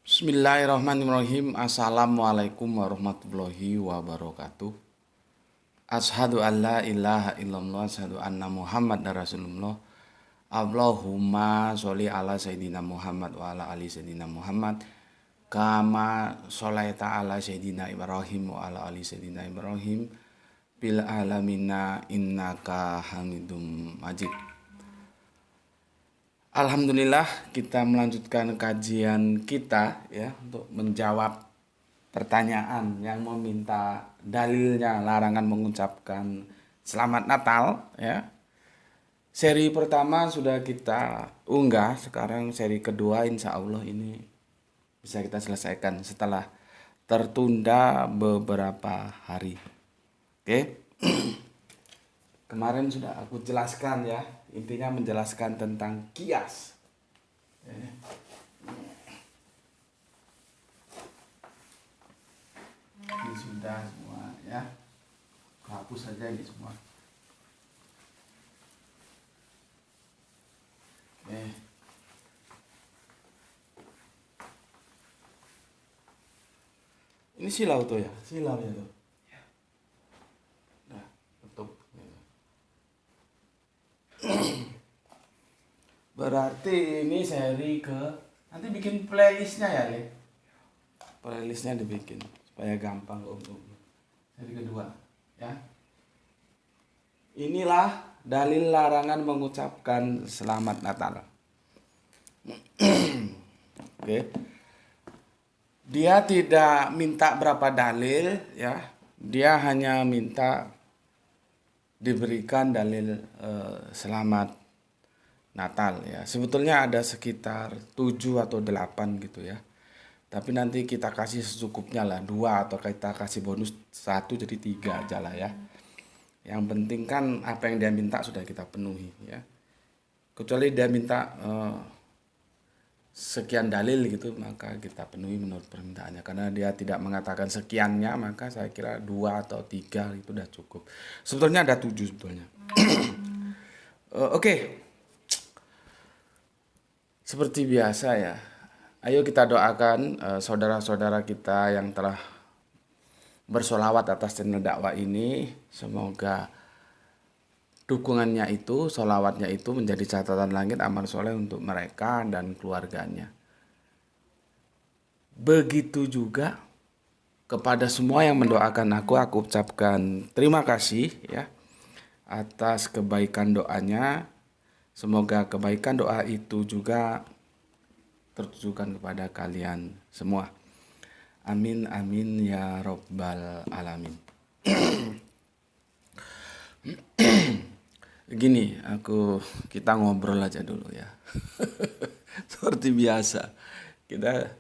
Bismillahirrahmanirrahim. Assalamualaikum warahmatullahi wabarakatuh. Ashadu an la ilaha illallah, ashadu anna Muhammad Rasulullah. Allahumma sholli ala Sayyidina Muhammad wa ala ali Sayyidina Muhammad. Kama sholaita ala Sayyidina Ibrahim wa ala ali Sayyidina Ibrahim. Bil alamina innaka hamidum majid. Alhamdulillah, kita melanjutkan kajian kita ya untuk menjawab pertanyaan yang meminta dalilnya larangan mengucapkan Selamat Natal ya. Seri pertama sudah kita unggah, sekarang seri kedua insya Allah ini bisa kita selesaikan setelah tertunda beberapa hari. Oke. Kemarin sudah aku jelaskan ya, intinya menjelaskan tentang kias. Ini sudah semua ya, hapus saja ini semua. Oke. Ini silau tuh ya, silau ya tuh. Nah, tutup. Berarti ini seri ke, nanti bikin playlistnya ya Le. Playlistnya dibikin supaya gampang untuk seri kedua ya. Inilah dalil larangan mengucapkan Selamat Natal. Oke. Dia tidak minta berapa dalil ya. Dia hanya minta diberikan dalil Selamat Natal ya. Sebetulnya ada sekitar 7 atau 8 gitu ya. Tapi nanti kita kasih secukupnya lah, 2 atau kita kasih bonus 1 jadi 3 aja lah ya. Yang penting kan apa yang dia minta sudah kita penuhi ya. Kecuali dia minta sekian dalil gitu, maka kita penuhi menurut permintaannya. Karena dia tidak mengatakan sekiannya, maka saya kira 2 atau 3 itu udah cukup. Sebetulnya ada 7 sebetulnya. Oke. Seperti biasa ya, ayo kita doakan saudara-saudara kita yang telah bersolawat atas channel dakwah ini. Semoga dukungannya itu, solawatnya itu menjadi catatan langit amal soleh untuk mereka dan keluarganya. Begitu juga kepada semua yang mendoakan aku ucapkan terima kasih ya atas kebaikan doanya. Semoga kebaikan doa itu juga tertujukan kepada kalian semua. Amin amin ya robbal alamin. Gini, kita ngobrol aja dulu ya. Seperti biasa. Kita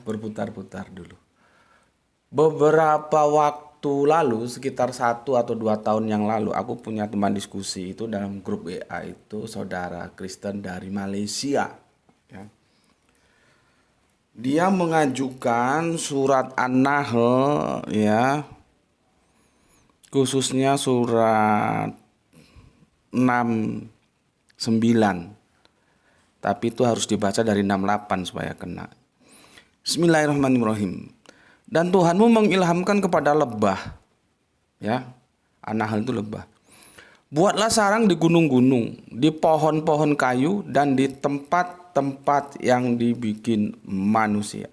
berputar-putar dulu. Beberapa waktu lalu, sekitar 1 atau 2 tahun yang lalu, aku punya teman diskusi itu dalam grup WA itu saudara Kristen dari Malaysia ya. Dia mengajukan surat An-Nahl ya, khususnya surat 69, tapi itu harus dibaca dari 68 supaya kena. Bismillahirrahmanirrahim. Dan Tuhanmu mengilhamkan kepada lebah ya, An-Nahl itu lebah. Buatlah sarang di gunung-gunung, di pohon-pohon kayu, dan di tempat-tempat yang dibikin manusia.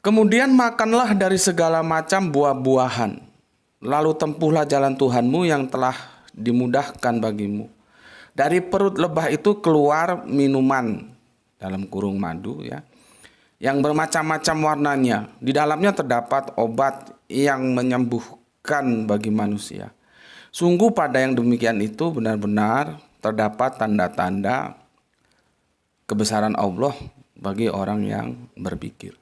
Kemudian makanlah dari segala macam buah-buahan. Lalu tempuhlah jalan Tuhanmu yang telah dimudahkan bagimu. Dari perut lebah itu keluar minuman, dalam kurung madu ya, yang bermacam-macam warnanya. Di dalamnya terdapat obat yang menyembuhkan bagi manusia. Sungguh pada yang demikian itu benar-benar terdapat tanda-tanda kebesaran Allah bagi orang yang berpikir.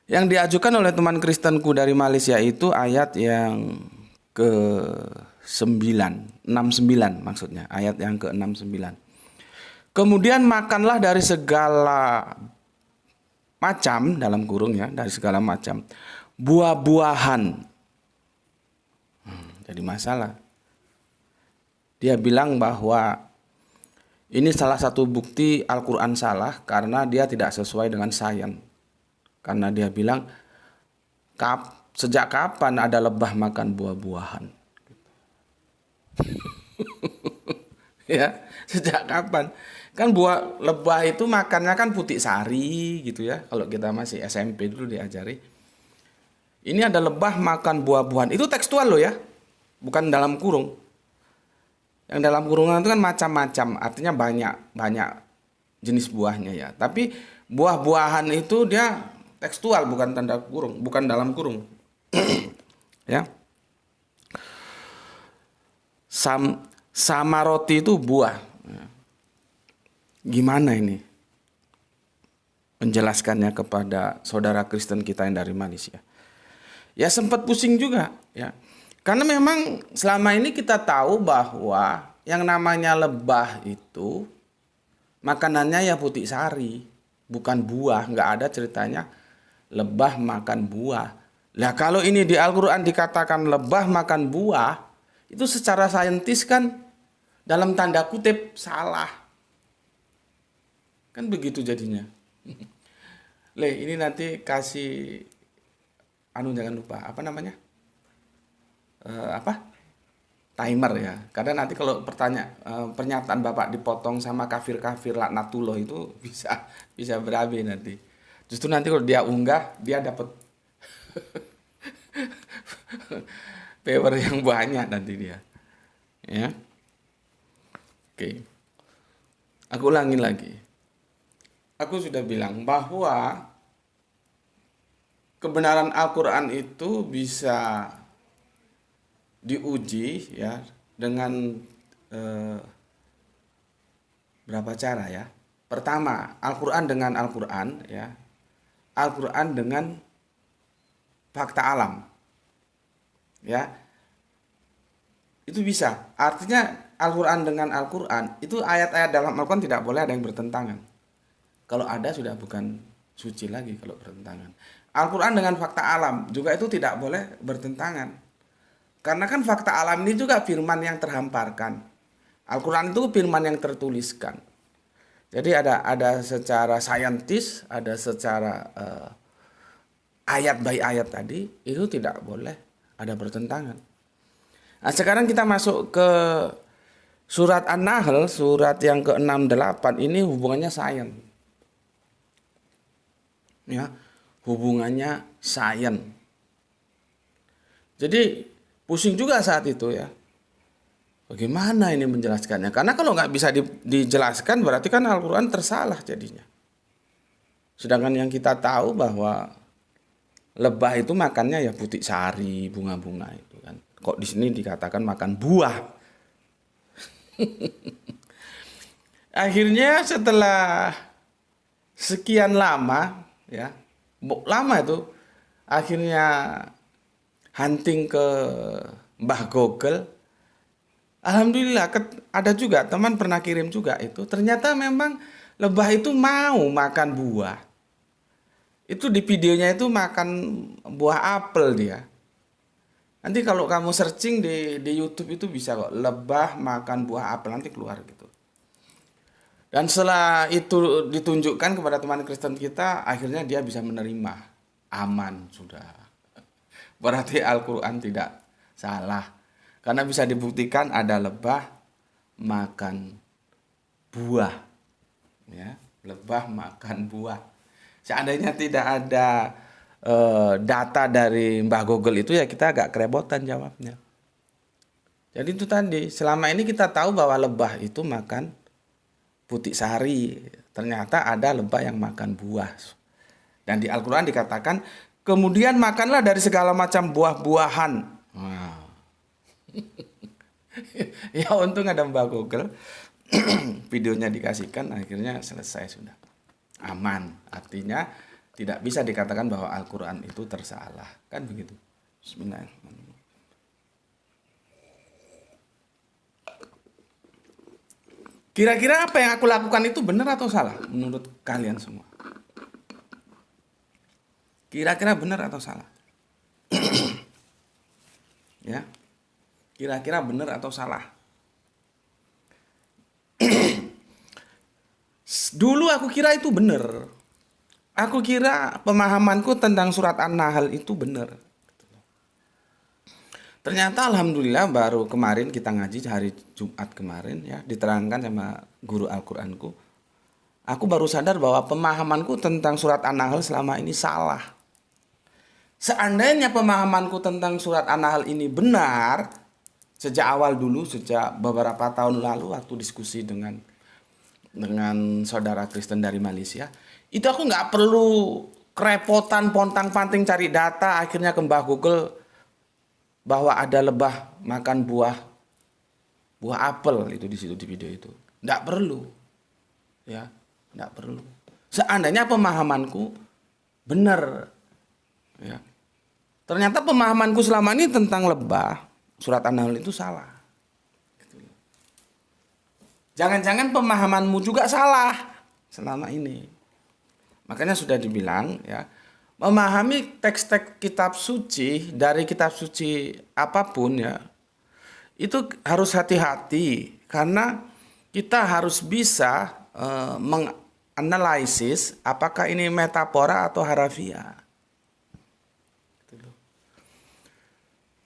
Yang diajukan oleh teman Kristenku dari Malaysia itu ayat yang ke-9, 69 maksudnya, ayat yang ke-69. Kemudian makanlah dari segala macam, dalam kurung ya, dari segala macam buah-buahan. Jadi masalah. Dia bilang bahwa Ini salah satu bukti Al-Quran salah karena dia tidak sesuai dengan sains. Karena dia bilang, sejak kapan ada lebah makan buah-buahan? Ya, sejak kapan? Kan lebah itu makannya kan putik sari gitu ya. Kalau kita masih SMP dulu diajari. Ini ada lebah makan buah-buahan. Itu tekstual loh ya, bukan dalam kurung. Yang dalam kurungan itu kan macam-macam, artinya banyak jenis buahnya ya. Tapi buah-buahan itu dia tekstual, bukan tanda kurung, bukan dalam kurung. Ya. Sama roti itu buah. Gimana ini menjelaskannya kepada saudara Kristen kita yang dari Malaysia? Ya sempat pusing juga ya. Karena memang selama ini kita tahu bahwa yang namanya lebah itu makanannya ya putik sari, bukan buah. Nggak ada ceritanya lebah makan buah. Lah kalau ini di Al-Quran dikatakan lebah makan buah, itu secara saintis kan dalam tanda kutip salah. Kan begitu jadinya. Ini nanti kasih jangan lupa apa namanya? Timer ya. Karena nanti kalau pernyataan Bapak dipotong sama kafir-kafir laknatullah itu bisa berabe nanti. Justru nanti kalau dia unggah dia dapat power yang banyak nanti dia. Ya. Oke. Aku ulangi lagi. Aku sudah bilang bahwa kebenaran Al-Quran itu bisa diuji ya dengan berapa cara ya. Pertama, Al-Quran dengan Al-Quran ya. Al-Quran dengan fakta alam. Ya. Itu bisa. Artinya Al-Quran dengan Al-Quran, itu ayat-ayat dalam Al-Quran tidak boleh ada yang bertentangan. Kalau ada sudah bukan suci lagi kalau bertentangan. Al-Quran dengan fakta alam juga itu tidak boleh bertentangan. Karena kan fakta alam ini juga firman yang terhamparkan. Al-Quran itu firman yang tertuliskan. Jadi ada secara saintis, ada secara ayat by ayat tadi, itu tidak boleh ada bertentangan. Nah, sekarang kita masuk ke surat An-Nahl, surat yang ke-68, ini hubungannya sains. Ya, hubungannya sains. Jadi pusing juga saat itu ya. Bagaimana ini menjelaskannya? Karena kalau nggak bisa dijelaskan berarti kan Al-Quran tersalah jadinya. Sedangkan yang kita tahu bahwa lebah itu makannya ya putik sari, bunga-bunga itu kan. Kok di sini dikatakan makan buah? Akhirnya setelah sekian lama ya, lama itu akhirnya hunting ke Mbah Google. Alhamdulillah ada juga teman pernah kirim juga itu. Ternyata memang lebah itu mau makan buah. Itu di videonya itu makan buah apel dia. Nanti kalau kamu searching di YouTube itu bisa kok, lebah makan buah apel, nanti keluar gitu. Dan setelah itu ditunjukkan kepada teman Kristen kita, akhirnya dia bisa menerima. Aman sudah. Berarti Al-Quran tidak salah. Karena bisa dibuktikan ada lebah makan buah. Ya, lebah makan buah. Seandainya tidak ada data dari Mbah Google itu ya kita agak kerebotan jawabnya. Jadi itu tadi, selama ini kita tahu bahwa lebah itu makan putik sari. Ternyata ada lebah yang makan buah. Dan di Al-Quran dikatakan, kemudian makanlah dari segala macam buah-buahan. Wow. Ya untung ada Mbak Google. Videonya dikasihkan, akhirnya selesai sudah. Aman. Artinya tidak bisa dikatakan bahwa Al-Quran itu tersalah. Kan begitu. Bismillahirrahmanirrahim. Kira-kira apa yang aku lakukan itu benar atau salah menurut kalian semua? Kira-kira benar atau salah? Ya. Kira-kira benar atau salah? Dulu aku kira itu benar. Aku kira pemahamanku tentang surat An-Nahl itu benar. Ternyata alhamdulillah baru kemarin kita ngaji hari Jumat kemarin ya, diterangkan sama guru Al-Qur'anku. Aku baru sadar bahwa pemahamanku tentang surat An-Nahl selama ini salah. Seandainya pemahamanku tentang surat An-Nahl ini benar, sejak awal dulu, sejak beberapa tahun lalu waktu diskusi dengan saudara Kristen dari Malaysia, itu aku nggak perlu kerepotan pontang-panting cari data, akhirnya ke Mbah Google bahwa ada lebah makan buah apel itu di situ di video itu. Nggak perlu, ya, nggak perlu. Seandainya pemahamanku benar, ya. Ternyata pemahamanku selama ini tentang lebah surat An-Nahl itu salah. Jangan-jangan pemahamanmu juga salah selama ini. Makanya sudah dibilang ya, memahami teks-teks kitab suci dari kitab suci apapun ya, itu harus hati-hati karena kita harus bisa menganalisis apakah ini metafora atau harafiah.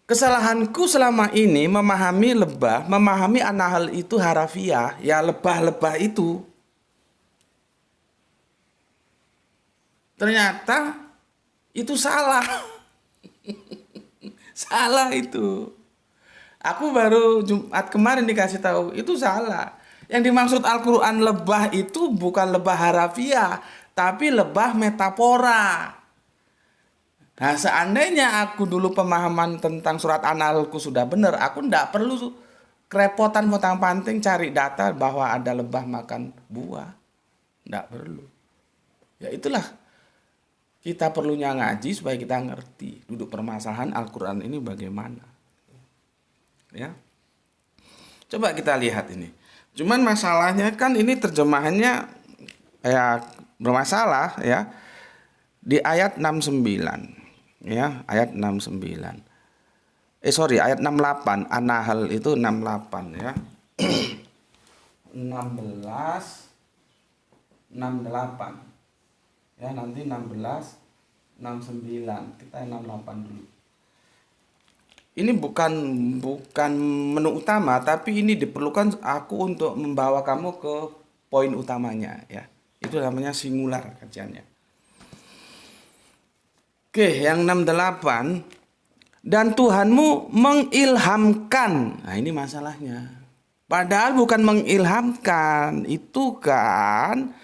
Kesalahanku selama ini memahami lebah, memahami An-Nahl itu harafiah, ya lebah-lebah itu. Ternyata itu salah. Salah itu. Aku baru Jumat kemarin dikasih tahu, itu salah. Yang dimaksud Al-Qur'an lebah itu bukan lebah harafiah, tapi lebah metafora. Nah, seandainya aku dulu pemahaman tentang surat An-Nahlku sudah benar, aku tidak perlu kerepotan pontang-panting cari data bahwa ada lebah makan buah. Tidak perlu. Ya itulah, kita perlunya ngaji supaya kita ngerti duduk permasalahan Al-Quran ini bagaimana. Ya, coba kita lihat ini. Cuman masalahnya kan ini terjemahannya ya bermasalah ya di ayat 69. Ya, ayat 69. Ayat 68. An-Nahl itu 68 ya. 16 68. Ya, nanti 16 69. Kita 68 dulu. Ini bukan menu utama, tapi ini diperlukan aku untuk membawa kamu ke poin utamanya ya. Itu namanya singular kajiannya. Oke, yang 68. Dan Tuhanmu mengilhamkan. Nah, ini masalahnya. Padahal bukan mengilhamkan. Itu kan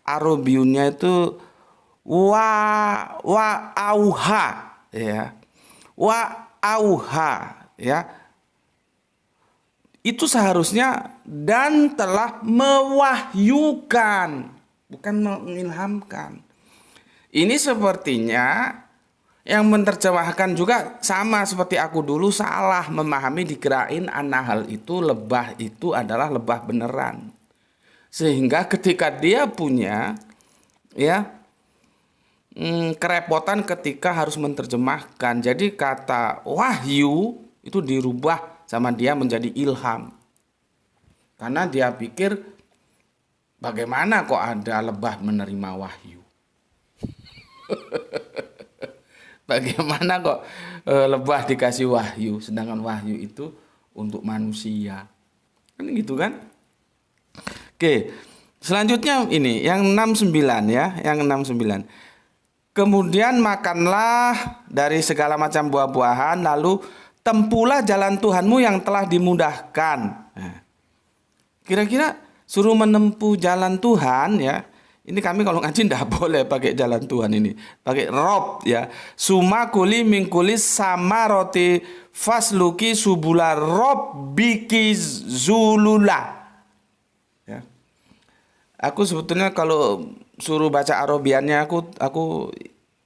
Arabiunnya itu wa auha ya. Wa auha ya. Itu seharusnya dan telah mewahyukan, bukan mengilhamkan. Ini sepertinya yang menerjemahkan juga sama seperti aku dulu salah memahami, dikirain An-Nahl itu lebah itu adalah lebah beneran. Sehingga ketika dia punya ya kerepotan ketika harus menerjemahkan. Jadi kata wahyu itu dirubah sama dia menjadi ilham. Karena dia pikir bagaimana kok ada lebah menerima wahyu. Bagaimana kok lebah dikasih wahyu, sedangkan wahyu itu untuk manusia. Kan gitu kan? Oke, selanjutnya ini yang 69 ya, yang 69. Kemudian makanlah dari segala macam buah-buahan, lalu tempuhlah jalan Tuhanmu yang telah dimudahkan. Nah, kira-kira suruh menempuh jalan Tuhan ya. Ini kami kalau ngaji tidak boleh pakai jalan Tuhan ini. Pakai rob ya. Suma kuli mingkulis sama roti fasluki subula rob biki zulula. Ya. Aku sebetulnya kalau suruh baca Arabiannya aku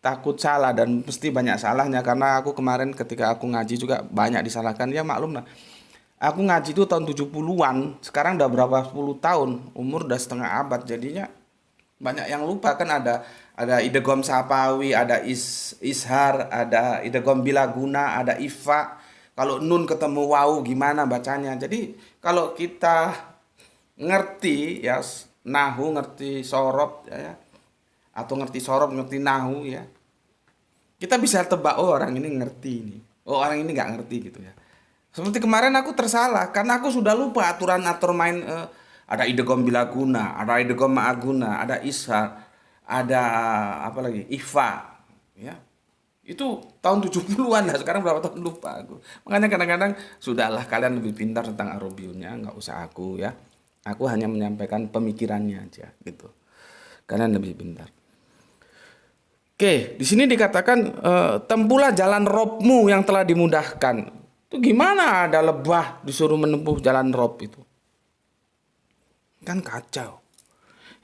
takut salah dan pasti banyak salahnya. Karena aku kemarin ketika aku ngaji juga banyak disalahkan. Ya maklum lah. Aku ngaji itu tahun 70-an. Sekarang udah berapa 10 tahun. Umur udah setengah abad. Jadinya banyak yang lupa kan, ada idgham sapawi, ada ishar, ada idgham bilaguna, ada ifa. Kalau nun ketemu wawu gimana bacanya. Jadi kalau kita ngerti ya nahu, ngerti sorob ya, atau ngerti sorob, ngerti nahu ya, kita bisa tebak, oh orang ini ngerti ini, oh orang ini nggak ngerti gitu ya. Seperti kemarin aku tersalah karena aku sudah lupa aturan main, ada idgham bilaguna, ada idgham ma'aguna, ada isha, ada apa lagi, ikhfa ya. Itu tahun 70-an lah, sekarang berapa tahun lupa aku. Makanya kadang-kadang sudahlah, kalian lebih pintar tentang Arabiunnya, nggak usah aku ya. Aku hanya menyampaikan pemikirannya aja gitu. Kalian lebih pintar. Oke, di sini dikatakan tempuhlah jalan Robmu yang telah dimudahkan. Itu gimana ada lebah disuruh menempuh jalan Rob itu? Kan kacau.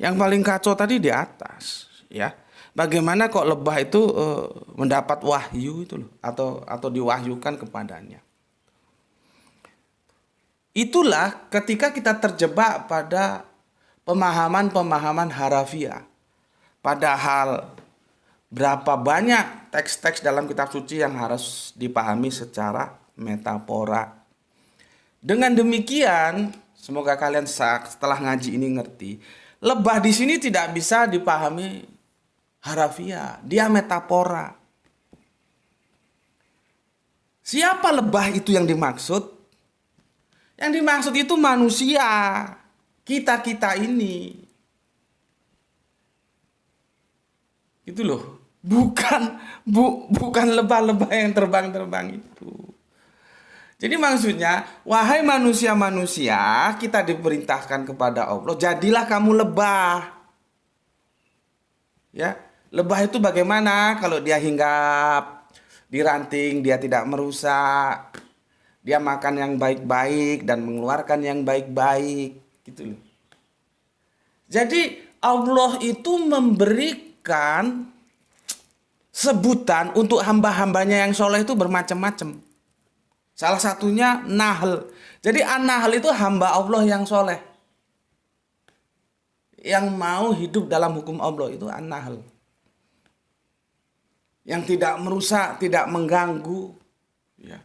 Yang paling kacau tadi di atas, ya. Bagaimana kok lebah itu mendapat wahyu itu loh, atau diwahyukan kepadanya. Itulah ketika kita terjebak pada pemahaman-pemahaman harafiah. Padahal berapa banyak teks-teks dalam kitab suci yang harus dipahami secara metafora. Dengan demikian, semoga kalian setelah ngaji ini ngerti, lebah di sini tidak bisa dipahami harafiah, dia metafora. Siapa lebah itu yang dimaksud? Yang dimaksud itu manusia, kita-kita ini. Itu loh, bukan lebah-lebah yang terbang-terbang itu. Jadi maksudnya, wahai manusia-manusia, kita diperintahkan kepada Allah, jadilah kamu lebah. Ya, lebah itu bagaimana? Kalau dia hinggap di ranting, dia tidak merusak. Dia makan yang baik-baik dan mengeluarkan yang baik-baik, gitu loh. Jadi Allah itu memberikan sebutan untuk hamba-hambanya yang soleh itu bermacam-macam. Salah satunya Nahl. Jadi An-Nahl itu hamba Allah yang soleh, yang mau hidup dalam hukum Allah, itu An-Nahl. Yang tidak merusak, tidak mengganggu. Ya.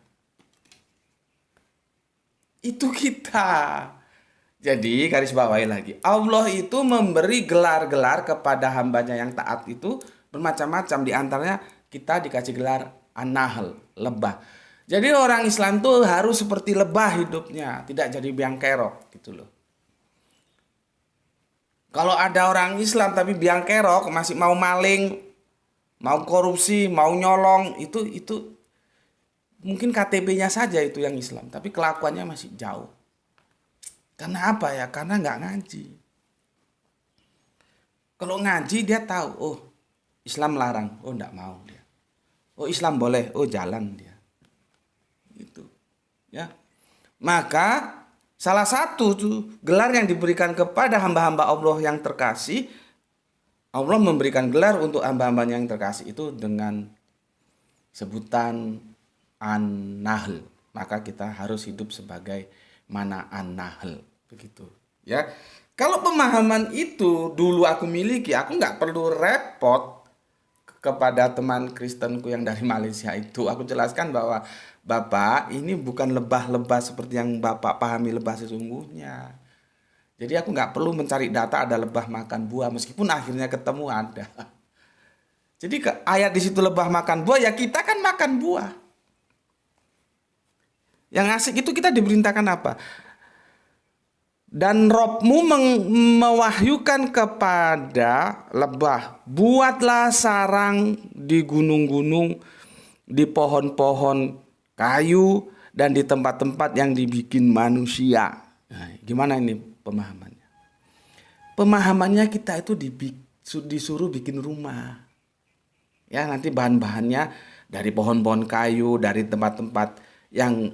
Itu kita. Jadi garis bawahi lagi, Allah itu memberi gelar-gelar kepada hambanya yang taat itu bermacam-macam. Di antaranya kita dikasih gelar An-Nahl, lebah. Jadi orang Islam tuh harus seperti lebah hidupnya, tidak jadi biang kerok gitu loh. Kalau ada orang Islam tapi biang kerok, masih mau maling, mau korupsi, mau nyolong, itu mungkin KTP-nya saja itu yang Islam, tapi kelakuannya masih jauh. Karena apa ya? Karena nggak ngaji. Kalau ngaji dia tahu, oh Islam larang, oh nggak mau dia. Oh Islam boleh, oh jalan dia. Itu, ya. Maka salah satu tuh gelar yang diberikan kepada hamba-hamba Allah yang terkasih, Allah memberikan gelar untuk hamba-hambanya yang terkasih itu dengan sebutan An-Nahl. Maka kita harus hidup sebagai mana An-Nahl, begitu ya. Kalau pemahaman itu dulu aku miliki, aku nggak perlu repot kepada teman Kristenku yang dari Malaysia itu. Aku jelaskan bahwa Bapak ini bukan lebah-lebah seperti yang Bapak pahami lebah sesungguhnya. Jadi aku nggak perlu mencari data ada lebah makan buah, meskipun akhirnya ketemu ada. Jadi ayat di situ lebah makan buah, ya kita kan makan buah. Yang asik itu kita diperintahkan apa? Dan Robmu mewahyukan kepada lebah, buatlah sarang di gunung-gunung, di pohon-pohon kayu, dan di tempat-tempat yang dibikin manusia. Nah, gimana ini pemahamannya? Pemahamannya kita itu disuruh bikin rumah. Ya, nanti bahan-bahannya dari pohon-pohon kayu, dari tempat-tempat yang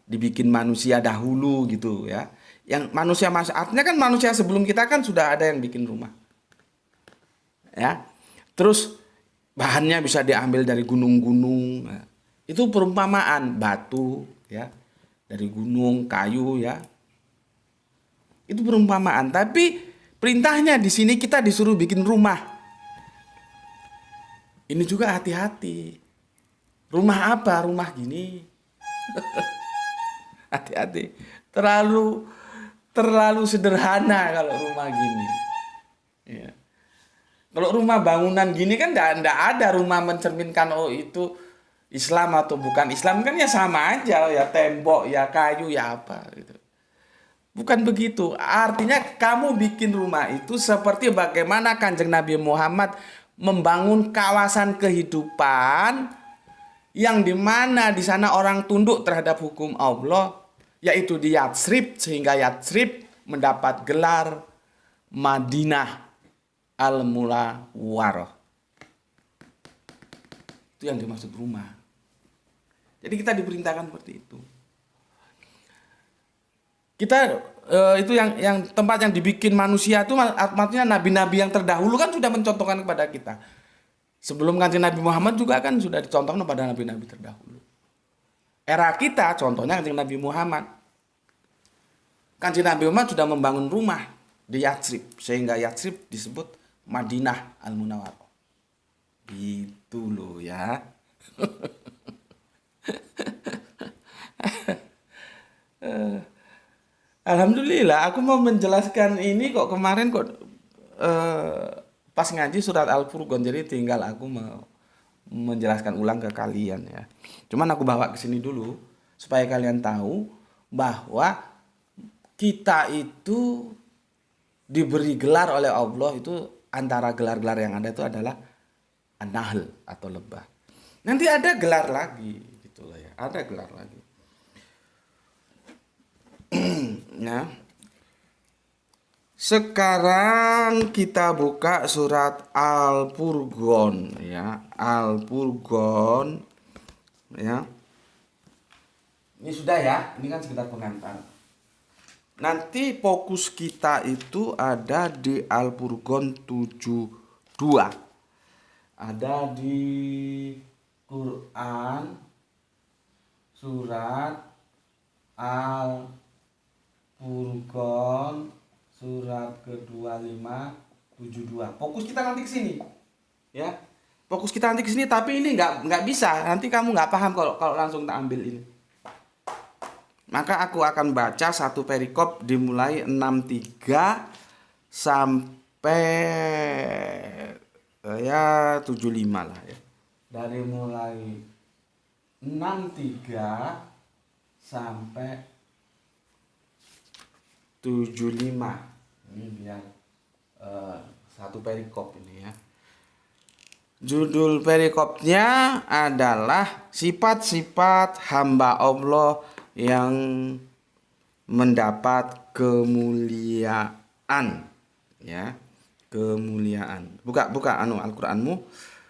dibikin manusia dahulu gitu ya. Yang manusia artinya kan manusia sebelum kita kan sudah ada yang bikin rumah. Ya. Terus bahannya bisa diambil dari gunung-gunung. Nah, itu perumpamaan batu ya, dari gunung, kayu ya. Itu perumpamaan, tapi perintahnya di sini kita disuruh bikin rumah. Ini juga hati-hati. Rumah apa? Rumah gini. Hati-hati. Terlalu terlalu sederhana kalau rumah gini. Ya. Kalau rumah bangunan gini kan enggak ada rumah mencerminkan oh itu Islam atau bukan Islam, kan ya sama aja, ya tembok, ya kayu, ya apa gitu. Bukan begitu. Artinya kamu bikin rumah itu seperti bagaimana Kanjeng Nabi Muhammad membangun kawasan kehidupan yang dimana di sana orang tunduk terhadap hukum Allah, yaitu di Yatsrib, sehingga Yatsrib mendapat gelar Madinah Al-Munawwarah. Itu yang dimaksud rumah. Jadi kita diperintahkan seperti itu. Kita itu yang tempat yang dibikin manusia itu artinya nabi-nabi yang terdahulu kan sudah mencontohkan kepada kita. Sebelum Kanjeng Nabi Muhammad juga kan sudah dicontohkan kepada nabi-nabi terdahulu. Era kita contohnya Kanjeng Nabi Muhammad. Kanjeng Nabi Muhammad sudah membangun rumah di Yatsrib, sehingga Yatsrib disebut Madinah Al-Munawwarah. Gitu loh ya. Alhamdulillah, aku mau menjelaskan ini kok kemarin pas ngaji surat Al-Furqan, jadi tinggal aku menjelaskan ulang ke kalian ya. Cuman aku bawa ke sini dulu supaya kalian tahu bahwa kita itu diberi gelar oleh Allah, itu antara gelar-gelar yang ada itu adalah An-Nahl atau lebah. Nanti ada gelar lagi gitu loh ya, ada gelar lagi. Nah, sekarang kita buka surat Al-Furqan ya, Al-Furqan ya. Ini sudah ya, ini kan sekedar pengantar. Nanti fokus kita itu ada di Al-Furqan 72. Ada di Quran surat Al-Furqan surat ke-2572. Fokus kita nanti ke sini. Ya. Fokus kita nanti ke sini, tapi ini nggak bisa. Nanti kamu nggak paham kalau langsung tak ambil ini. Maka aku akan baca satu perikop dimulai 63 sampai ya 75 lah ya. Dari mulai 63 sampai 75. Ini biar satu perikop ini ya. Judul perikopnya adalah sifat-sifat hamba Allah yang mendapat kemuliaan ya, kemuliaan. Buka Al-Qur'anmu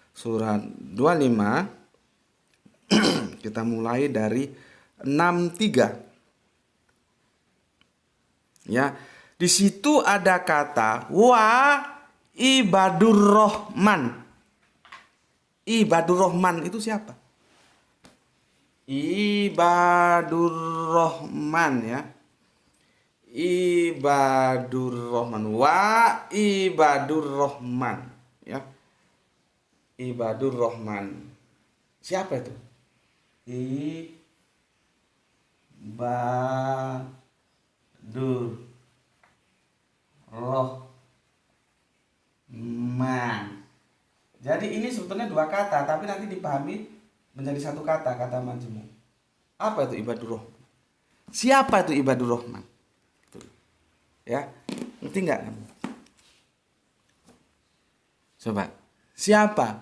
surat 25. Kita mulai dari 63. Ya, di situ ada kata wa ibadur rahman. Ibadur rahman itu siapa? Ibadur rahman ya. Ibadur rahman, wa ibadur rahman ya. Ibadur rahman. Siapa itu? Ibadur rahman. Jadi ini sebetulnya dua kata, tapi nanti dipahami menjadi satu kata majemuk. Apa itu ibadur rahman? Siapa itu ibadur rahman? Ya, ngerti nggak? Coba, siapa?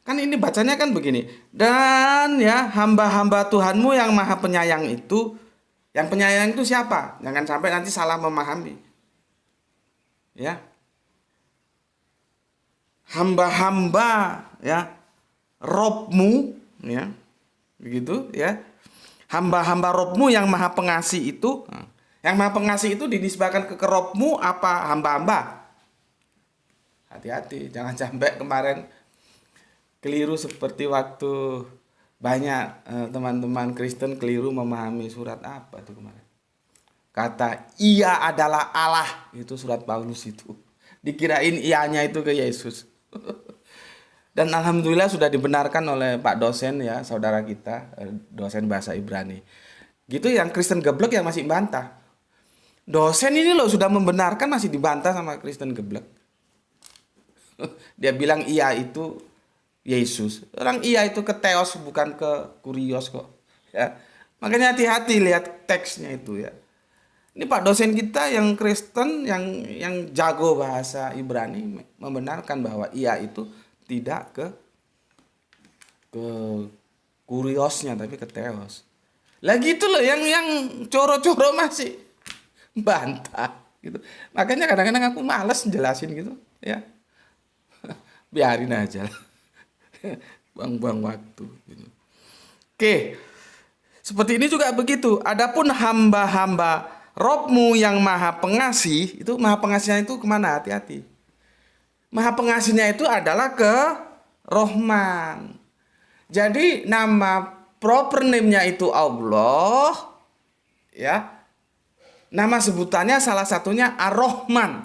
Kan ini bacanya kan begini. Dan ya hamba-hamba Tuhanmu yang maha penyayang itu, yang penyayang itu siapa? Jangan sampai nanti salah memahami. Ya, hamba-hamba ya Robmu ya, begitu ya. Hamba-hamba Robmu yang maha pengasih itu, yang maha pengasih itu dinisbahkan ke Robmu apa hamba-hamba? Hati-hati, jangan sampai kemarin keliru seperti waktu banyak teman-teman Kristen keliru memahami surat apa tuh kemarin. Kata ia adalah Allah, itu surat Paulus itu. Dikirain ianya itu ke Yesus. Dan alhamdulillah sudah dibenarkan oleh Pak dosen ya, saudara kita, dosen bahasa Ibrani. Gitu yang Kristen geblek yang masih bantah. Dosen ini loh sudah membenarkan masih dibantah sama Kristen geblek. Dia bilang iya itu Yesus. Orang iya itu ke Theos bukan ke Kurios kok. Ya. Makanya hati-hati lihat teksnya itu ya. Ini Pak dosen kita yang Kristen yang jago bahasa Ibrani membenarkan bahwa iya itu tidak ke Kuriosnya tapi ke Theos. Lagi itu loh yang coro-coro masih bantah gitu. Makanya kadang-kadang aku males jelasin gitu ya. Biarin aja. Buang-buang waktu gitu. Oke. Seperti ini juga begitu. Adapun hamba-hamba Robmu yang maha pengasih, itu maha pengasihnya itu kemana? Hati-hati. Maha pengasihnya itu adalah ke Rohman. Jadi nama proper name-nya itu Allah, ya. Nama sebutannya salah satunya Ar-Rahman.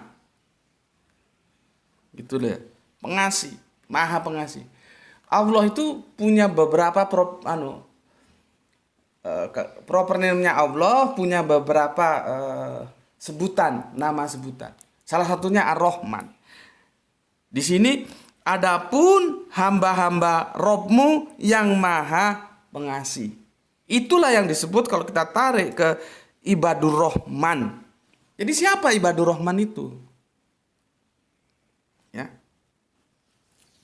Gitu deh. Pengasih, maha pengasih. Allah itu punya beberapa proper name-nya Allah punya beberapa sebutan, nama sebutan. Salah satunya Ar-Rahman. Di sini adapun hamba-hamba Robmu yang maha pengasih. Itulah yang disebut kalau kita tarik ke Ibadur Rahman. Jadi siapa Ibadur Rahman itu? Ya.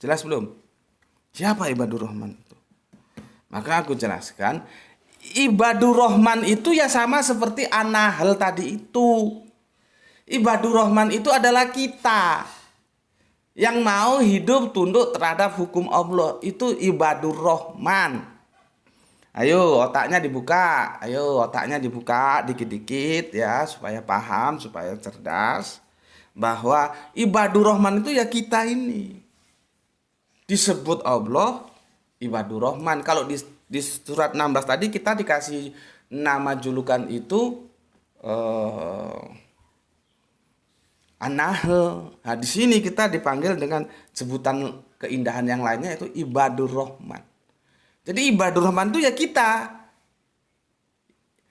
Jelas belum? Siapa Ibadur Rahman itu? Maka aku jelaskan, Ibadur Rahman itu ya sama seperti An-Nahl tadi itu. Ibadur Rahman itu adalah kita yang mau hidup tunduk terhadap hukum Allah. Itu Ibadur Rahman. Ayo otaknya dibuka. Ayo otaknya dibuka dikit-dikit ya. Supaya paham, supaya cerdas. Bahwa Ibadur Rahman itu ya kita ini. Disebut Allah Ibadur Rahman. Kalau di surat 16 tadi kita dikasih nama julukan itu An-Nahl. Nah, di sini kita dipanggil dengan sebutan keindahan yang lainnya yaitu Ibadur Rahman. Jadi Ibadur Rahman itu ya kita.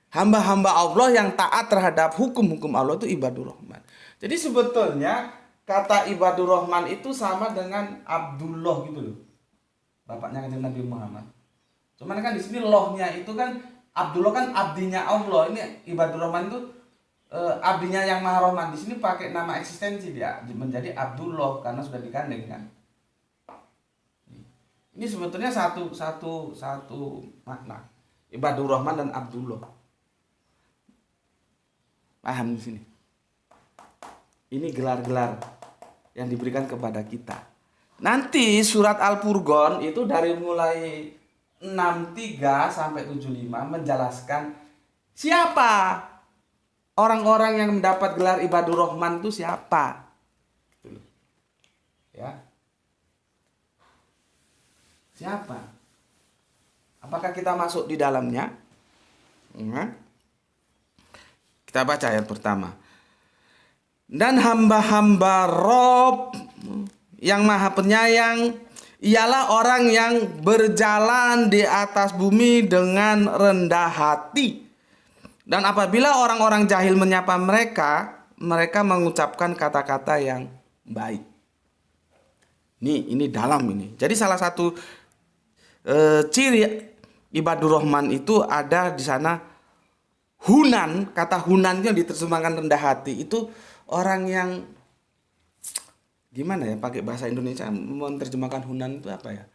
Hamba-hamba Allah yang taat terhadap hukum-hukum Allah itu Ibadur Rahman. Jadi sebetulnya kata Ibadur Rahman itu sama dengan Abdullah gitu loh. Bapaknya kanjeng Nabi Muhammad. Cuman kan di sini lohnya itu kan Abdullah kan abdinya Allah. Ini Ibadur Rahman itu abdinya yang Maha Rahman. Di sini pakai nama eksistensi dia menjadi Abdullah karena sudah digandeng kan. Ini sebetulnya satu makna. Ibadur Rahman dan Abdullah. Paham di sini? Ini gelar-gelar yang diberikan kepada kita. Nanti surat Al-Furqan itu dari mulai 63 sampai 75 menjelaskan siapa orang-orang yang mendapat gelar Ibadur Rahman itu siapa. Ya. Siapa? Apakah kita masuk di dalamnya? Kita baca ayat pertama. Dan hamba-hamba Rob yang maha penyayang ialah orang yang berjalan di atas bumi dengan rendah hati. Dan apabila orang-orang jahil menyapa mereka, mereka mengucapkan kata-kata yang baik. Ini dalam ini. Jadi salah satu ciri Ibadur Rahman itu ada di sana Hunan. Kata Hunan yang diterjemahkan rendah hati itu orang yang gimana ya pakai bahasa Indonesia menerjemahkan Hunan itu apa ya?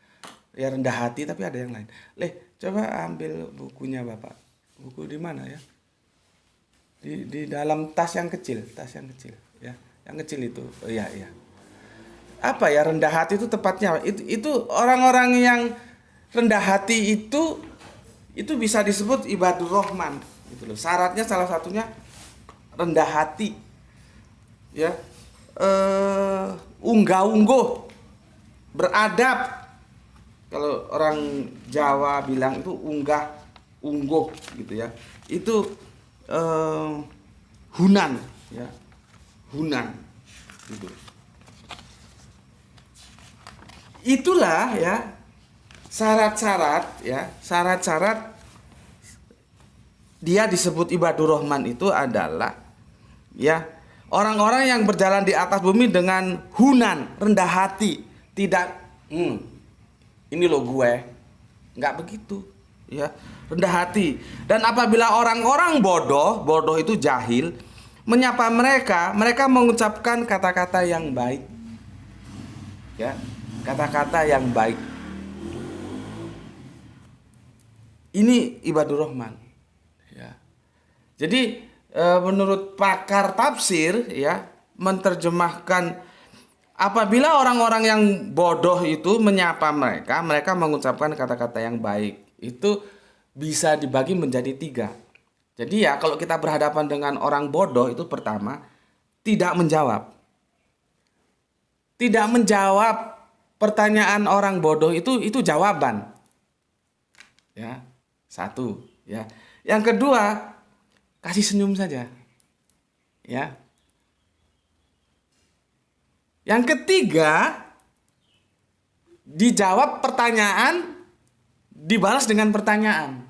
Ya rendah hati tapi ada yang lain. Coba ambil bukunya Bapak. Buku di mana ya? Di dalam tas yang kecil ya. Yang kecil itu. Oh iya. Apa ya rendah hati itu tepatnya? Itu orang-orang yang rendah hati itu bisa disebut Ibadur Rahman gitu loh. Syaratnya salah satunya rendah hati. Ya. Unggah-ungguh, beradab. Kalau orang Jawa bilang itu unggah-ungguh gitu ya. Itu Hunan ya. Hunan gitu. Itulah ya syarat-syarat dia disebut Ibadur Rahman itu adalah Ya, orang-orang yang berjalan di atas bumi dengan hunan, rendah hati, tidak ini loh gue, nggak begitu, ya, rendah hati. Dan apabila orang-orang bodoh itu jahil, menyapa mereka, mereka mengucapkan kata-kata yang baik, ya, kata-kata yang baik. Ini ibadur rahman, ya. Jadi menurut pakar tafsir, ya, menerjemahkan apabila orang-orang yang bodoh itu menyapa mereka, mereka mengucapkan kata-kata yang baik. Itu bisa dibagi menjadi 3. Jadi ya kalau kita berhadapan dengan orang bodoh itu pertama tidak menjawab. Tidak menjawab pertanyaan orang bodoh itu jawaban. Ya, 1, ya. Yang kedua, kasih senyum saja. Ya. Yang ketiga, dijawab pertanyaan, dibalas dengan pertanyaan.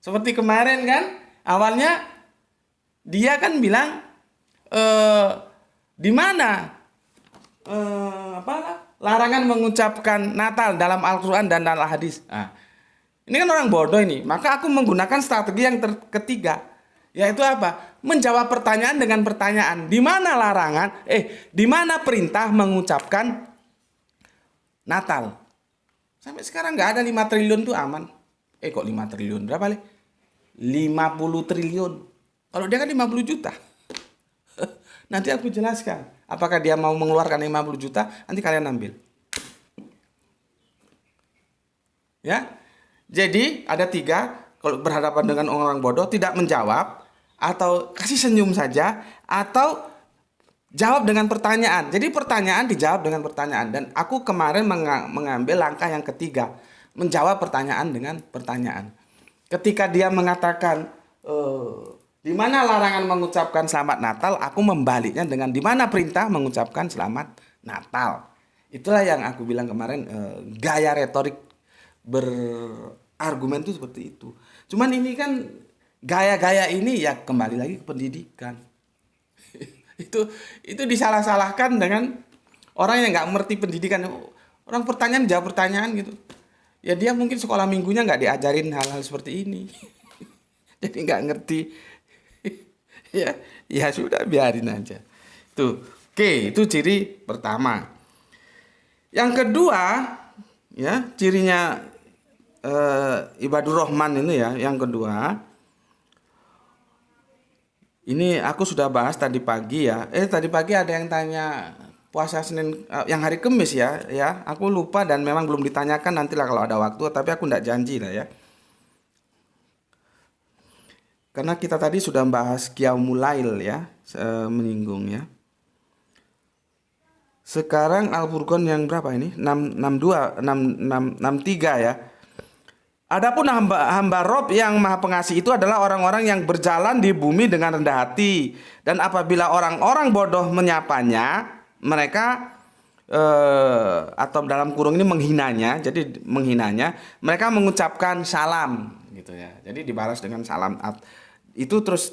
Seperti kemarin kan, awalnya dia kan bilang, di mana larangan mengucapkan Natal dalam Al-Quran dan dalam hadis. Nah, ini kan orang bodoh ini. Maka aku menggunakan strategi yang ketiga, yaitu apa? Menjawab pertanyaan dengan pertanyaan. Di mana larangan? Di mana perintah mengucapkan Natal? Sampai sekarang nggak ada 5 triliun tuh aman. Kok 5 triliun? Berapa nih? 50 triliun. Kalau dia kan 50 juta. Nanti aku jelaskan. Apakah dia mau mengeluarkan 50 juta? Nanti kalian ambil. Ya. Jadi ada 3. Kalau berhadapan dengan orang bodoh, tidak menjawab, atau kasih senyum saja, atau jawab dengan pertanyaan. Jadi pertanyaan dijawab dengan pertanyaan. Dan aku kemarin mengambil langkah yang ketiga, menjawab pertanyaan dengan pertanyaan. Ketika dia mengatakan di mana larangan mengucapkan selamat Natal, aku membaliknya dengan di mana perintah mengucapkan selamat Natal. Itulah yang aku bilang kemarin, gaya retorik berargumen itu seperti itu. Cuman ini kan gaya-gaya ini ya kembali lagi ke pendidikan. itu disalah-salahkan dengan orang yang nggak mengerti pendidikan. Orang pertanyaan jawab pertanyaan gitu. Ya dia mungkin sekolah minggunya nggak diajarin hal-hal seperti ini. Jadi nggak ngerti. ya sudah biarin aja. Tuh, oke, itu ciri pertama. Yang kedua, ya cirinya ibadur rahman ini ya. Yang kedua, ini aku sudah bahas tadi pagi ya. Tadi pagi ada yang tanya puasa Senin yang hari Kamis ya. Aku lupa dan memang belum ditanyakan, nantilah kalau ada waktu. Tapi aku tidak janji lah ya. Karena kita tadi sudah bahas Qiyamul Lail ya, menyinggung ya. Sekarang Al-Furqan yang berapa ini? 63 ya. Adapun hamba Rob yang Maha Pengasih itu adalah orang-orang yang berjalan di bumi dengan rendah hati. Dan apabila orang-orang bodoh menyapanya, mereka atau dalam kurung ini menghinanya, jadi menghinanya, mereka mengucapkan salam gitu ya. Jadi dibalas dengan salam. Itu terus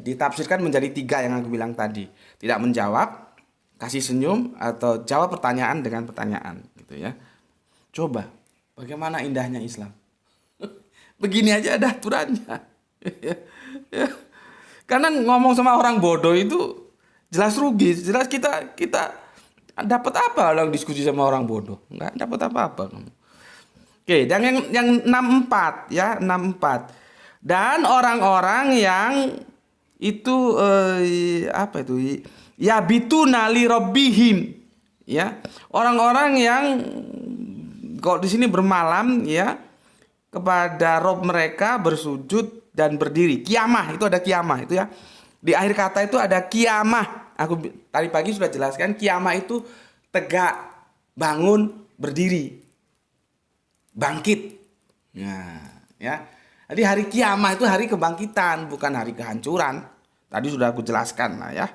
ditafsirkan menjadi 3 yang aku bilang tadi. Tidak menjawab, kasih senyum, atau jawab pertanyaan dengan pertanyaan gitu ya. Coba bagaimana indahnya Islam. Begini aja ada aturannya. Karena ngomong sama orang bodoh itu jelas rugi. Jelas kita dapat apa orang diskusi sama orang bodoh? Nggak dapat apa-apa. Oke, dan yang 64 ya, 64. Dan orang-orang yang itu ya bituna li rabbihim, ya. Orang-orang yang kalau di sini bermalam ya kepada Rob mereka, bersujud dan berdiri. Kiamah, itu ada kiamah itu ya. Di akhir kata itu ada kiamah. Aku tadi pagi sudah jelaskan, kiamah itu tegak, bangun, berdiri, bangkit. Nah, ya. Jadi hari kiamah itu hari kebangkitan, bukan hari kehancuran. Tadi sudah aku jelaskan lah ya.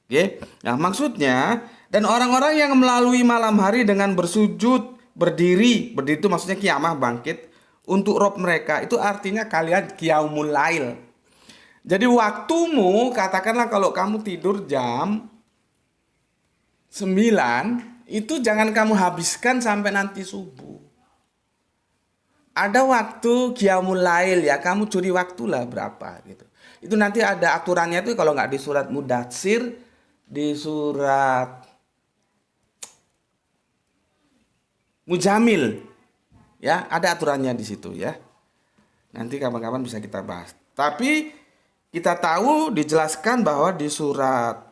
Oke. Nah, maksudnya, dan orang-orang yang melalui malam hari dengan bersujud, berdiri itu maksudnya kiamah, bangkit untuk Rob mereka, itu artinya kalian qiyamul lail. Jadi waktumu, katakanlah kalau kamu tidur jam 9, itu jangan kamu habiskan sampai nanti subuh. Ada waktu qiyamul lail ya, kamu curi waktu lah berapa gitu. Itu nanti ada aturannya itu kalau nggak di surat Mudatsir, di surat Mujamil. Ya, ada aturannya di situ ya. Nanti kapan-kapan bisa kita bahas. Tapi kita tahu dijelaskan bahwa di surat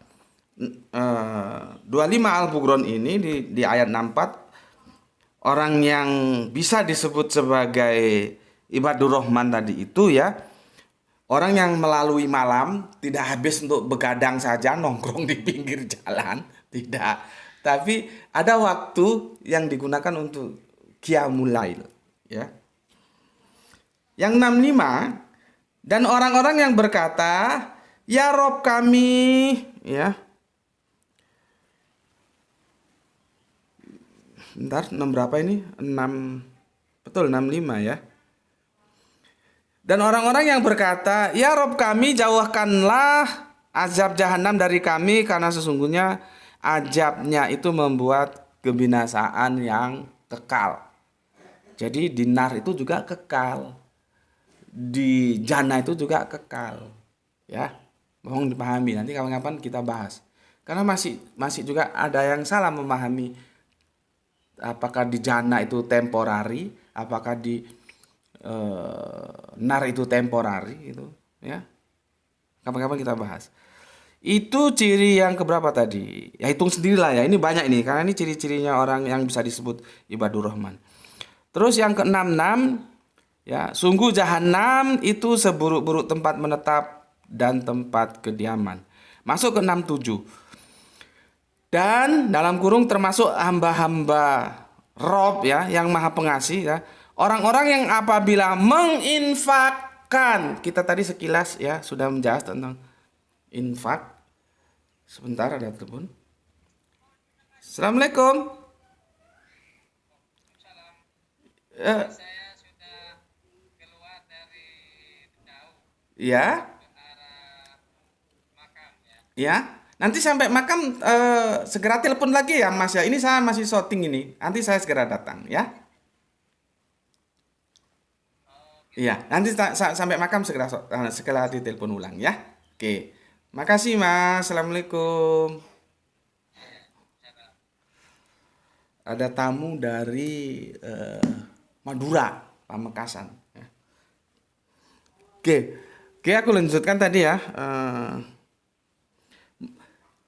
25 Al-Bugron ini di ayat 64, orang yang bisa disebut sebagai ibadur rahman tadi itu ya, orang yang melalui malam tidak habis untuk begadang saja nongkrong di pinggir jalan, tidak. Tapi ada waktu yang digunakan untuk qiyamul lail ya. Yang 65, dan orang-orang yang berkata, ya Rob kami, ya. Bentar, 6 berapa ini? 6, betul 65 ya. Dan orang-orang yang berkata, ya Rob kami, jauhkanlah azab jahanam dari kami, karena sesungguhnya azabnya itu membuat kebinasaan yang kekal. Jadi di nar itu juga kekal. Di jannah itu juga kekal. Ya. Mohon dipahami, nanti kapan-kapan kita bahas. Karena masih juga ada yang salah memahami apakah di jannah itu temporari, apakah di nar itu temporari itu, ya. Kapan-kapan kita bahas. Itu ciri yang keberapa tadi? Ya hitung sendirilah ya. Ini banyak ini karena ini ciri-cirinya orang yang bisa disebut ibadur rahman. Terus yang ke-66 ya, sungguh jahanam itu seburuk-buruk tempat menetap dan tempat kediaman. Masuk ke 67. Dan dalam kurung termasuk hamba-hamba Rob ya, yang maha pengasih ya. Orang-orang yang apabila menginfakkan, kita tadi sekilas ya sudah menjawab tentang infak. Sebentar, ada telepon. Assalamualaikum. Eh, ya, ya. Nanti sampai makam segera telepon lagi ya Mas ya. Ini saya masih syuting ini. Nanti saya segera datang ya. Iya, nanti sampai makam segera ditelepon ulang ya. Oke. Makasih Mas. Assalamualaikum. Ada tamu dari Madura, Pamekasan. Ya. Oke. Oke, aku lanjutkan tadi ya.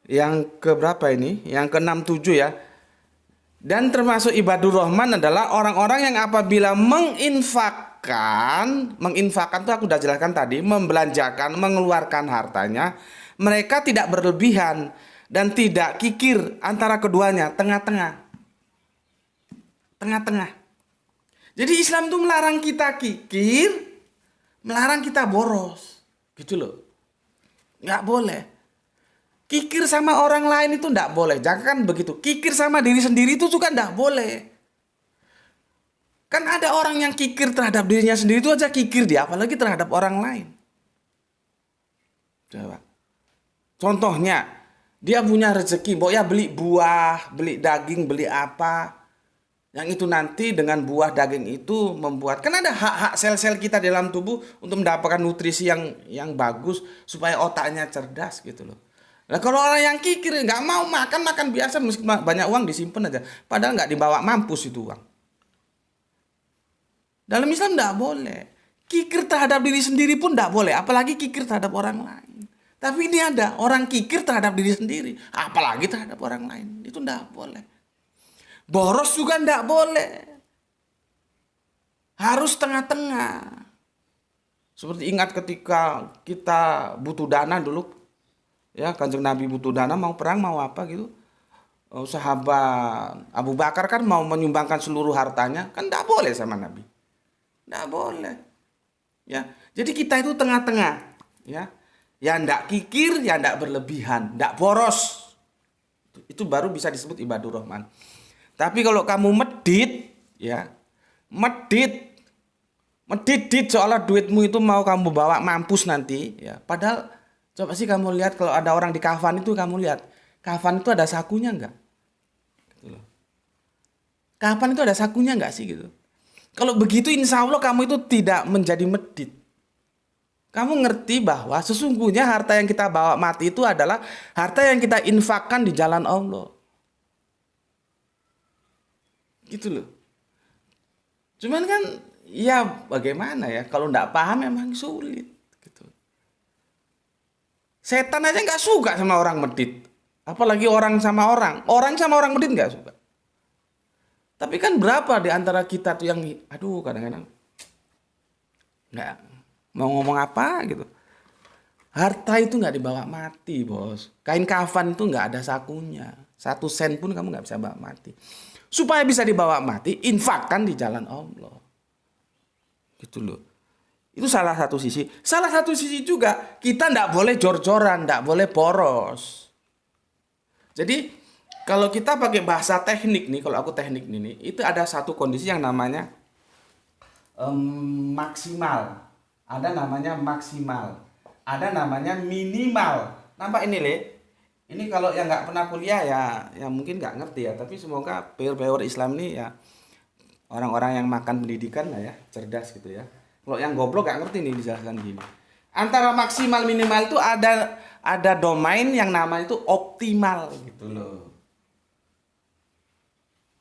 Yang keberapa ini? Yang ke-67 ya. Dan termasuk ibadur rahman adalah orang-orang yang apabila menginfakkan itu aku sudah jelaskan tadi, membelanjakan, mengeluarkan hartanya, mereka tidak berlebihan dan tidak kikir antara keduanya, tengah-tengah. Tengah-tengah. Jadi Islam itu melarang kita kikir, melarang kita boros. Gitu loh. Nggak boleh. Kikir sama orang lain itu nggak boleh. Jangan begitu. Kikir sama diri sendiri itu juga nggak boleh. Kan ada orang yang kikir terhadap dirinya sendiri itu aja kikir dia, apalagi terhadap orang lain. Coba. Contohnya, dia punya rezeki, ya beli buah, beli daging, beli apa. Yang itu nanti dengan buah daging itu membuat, kan ada hak-hak sel-sel kita dalam tubuh untuk mendapatkan nutrisi yang bagus supaya otaknya cerdas gitu loh. Nah kalau orang yang kikir nggak mau makan biasa, meski banyak uang disimpan aja, padahal nggak dibawa, mampus itu uang. Dalam Islam nggak boleh. Kikir terhadap diri sendiri pun nggak boleh, apalagi kikir terhadap orang lain. Tapi ini ada orang kikir terhadap diri sendiri, apalagi terhadap orang lain, itu nggak boleh. Boros juga nggak boleh. Harus tengah-tengah. Seperti ingat ketika kita butuh dana dulu, ya Kanjeng Nabi butuh dana, mau perang mau apa gitu, sahabat Abu Bakar kan mau menyumbangkan seluruh hartanya, kan nggak boleh sama Nabi, nggak boleh. Ya, jadi kita itu tengah-tengah, ya nggak kikir, ya nggak berlebihan, nggak boros. Itu baru bisa disebut ibadur rahman. Tapi kalau kamu medit, ya medit, Medit seolah duitmu itu mau kamu bawa mampus nanti, ya. Padahal coba sih kamu lihat kalau ada orang di kafan itu, kamu lihat kafan itu ada sakunya enggak? Gitu loh. Kafan itu ada sakunya enggak sih gitu? Kalau begitu insya Allah kamu itu tidak menjadi medit. Kamu ngerti bahwa sesungguhnya harta yang kita bawa mati itu adalah harta yang kita infakkan di jalan Allah. Gitu loh. Cuman kan ya bagaimana ya, kalau nggak paham memang sulit. Gitu. Setan aja nggak suka sama orang medit. Apalagi orang sama orang. Orang sama orang medit nggak suka. Tapi kan berapa di antara kita tuh yang, aduh kadang-kadang nggak mau ngomong apa gitu. Harta itu nggak dibawa mati, bos. Kain kafan itu nggak ada sakunya. 1 sen pun kamu nggak bisa bawa mati. Supaya bisa dibawa mati, infakkan di jalan Allah. Gitu loh. Itu salah satu sisi. Salah satu sisi juga, kita nggak boleh jor-joran, nggak boleh boros. Jadi kalau kita pakai bahasa teknik nih, kalau aku teknik nih, itu ada satu kondisi yang namanya maksimal. Ada namanya maksimal. Ada namanya minimal. Nampak ini, Le? Ini kalau yang nggak pernah kuliah ya mungkin nggak ngerti ya. Tapi semoga pelajar Islam ini ya orang-orang yang makan pendidikan lah ya, cerdas gitu ya. Kalau yang goblok nggak ngerti nih dijelaskan gini. Antara maksimal minimal itu ada domain yang namanya itu optimal gitu loh.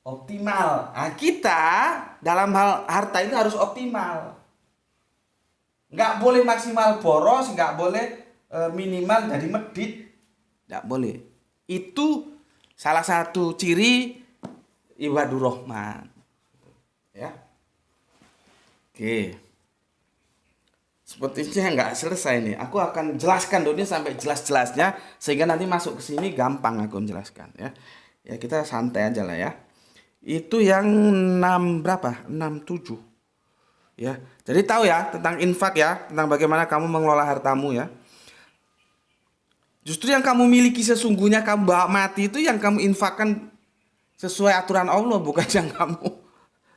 Optimal. Nah, kita dalam hal harta itu harus optimal. Nggak boleh maksimal boros, nggak boleh minimal jadi medit. Nggak boleh. Itu salah satu ciri ibadur rahman. Ya. Oke. Sepertinya nggak selesai nih. Aku akan jelaskan dulu sampai jelas-jelasnya sehingga nanti masuk ke sini gampang aku menjelaskan ya. Ya kita santai aja lah ya. Itu yang 6 berapa? 67. Ya. Jadi tahu ya tentang infak ya, tentang bagaimana kamu mengelola hartamu ya. Justru yang kamu miliki sesungguhnya kamu bawa mati itu yang kamu infakkan sesuai aturan Allah, bukan yang kamu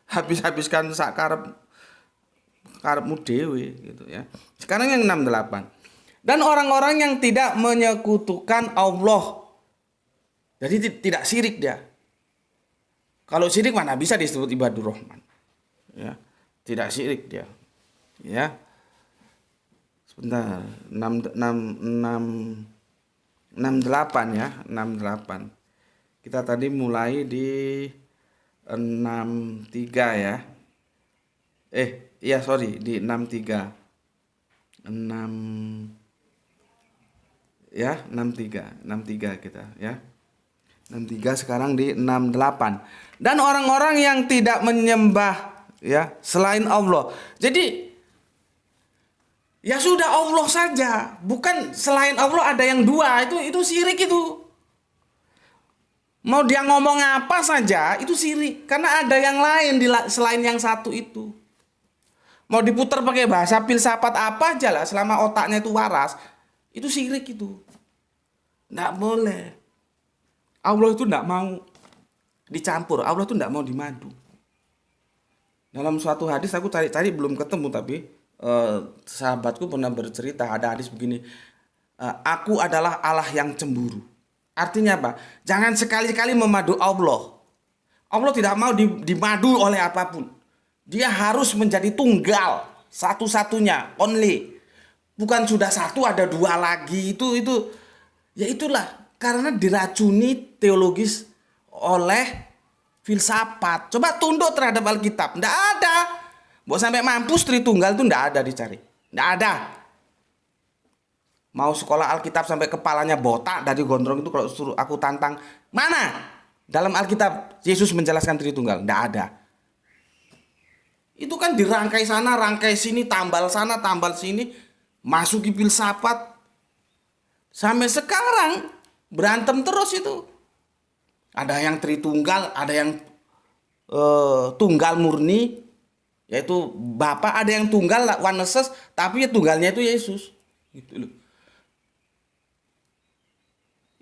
habis-habiskan karepmu dewe gitu ya. Sekarang yang 68. Dan orang-orang yang tidak menyekutukan Allah. Jadi tidak syirik dia. Kalau syirik mana bisa disebut ibadur rahman. Ya, tidak syirik dia. Ya. Sebentar, 68 ya, 68. Kita tadi mulai di 63 ya. Iya sorry, di 63. 63 kita ya. 63 sekarang di 68. Dan orang-orang yang tidak menyembah ya selain Allah. Jadi ya sudah Allah saja, bukan selain Allah ada yang dua, itu syirik itu. Mau dia ngomong apa saja itu syirik karena ada yang lain selain yang satu itu. Mau diputar pakai bahasa filsafat apa aja lah selama otaknya itu waras, itu syirik itu. Nggak boleh. Allah itu nggak mau dicampur, Allah itu nggak mau dimadu. Dalam suatu hadis aku cari-cari belum ketemu tapi sahabatku pernah bercerita ada hadis begini, aku adalah Allah yang cemburu. Artinya apa? Jangan sekali-kali memadu Allah. Allah tidak mau dimadu oleh apapun. Dia harus menjadi tunggal, satu-satunya, only. Bukan sudah satu ada dua lagi, itu ya itulah karena diracuni teologis oleh filsafat. Coba tunduk terhadap Alkitab, nggak ada. Mau sampai mampus Tritunggal itu nggak ada dicari, nggak ada. Mau sekolah Alkitab sampai kepalanya botak dari gondrong itu kalau suruh aku tantang, mana? Dalam Alkitab Yesus menjelaskan Tritunggal, nggak ada. Itu kan dirangkai sana, rangkai sini, tambal sana, tambal sini, masuki filsafat. Sampai sekarang berantem terus itu. Ada yang Tritunggal, ada yang tunggal murni, yaitu Bapa, ada yang tunggal oneness, tapi ya tunggalnya itu Yesus. Gitu loh.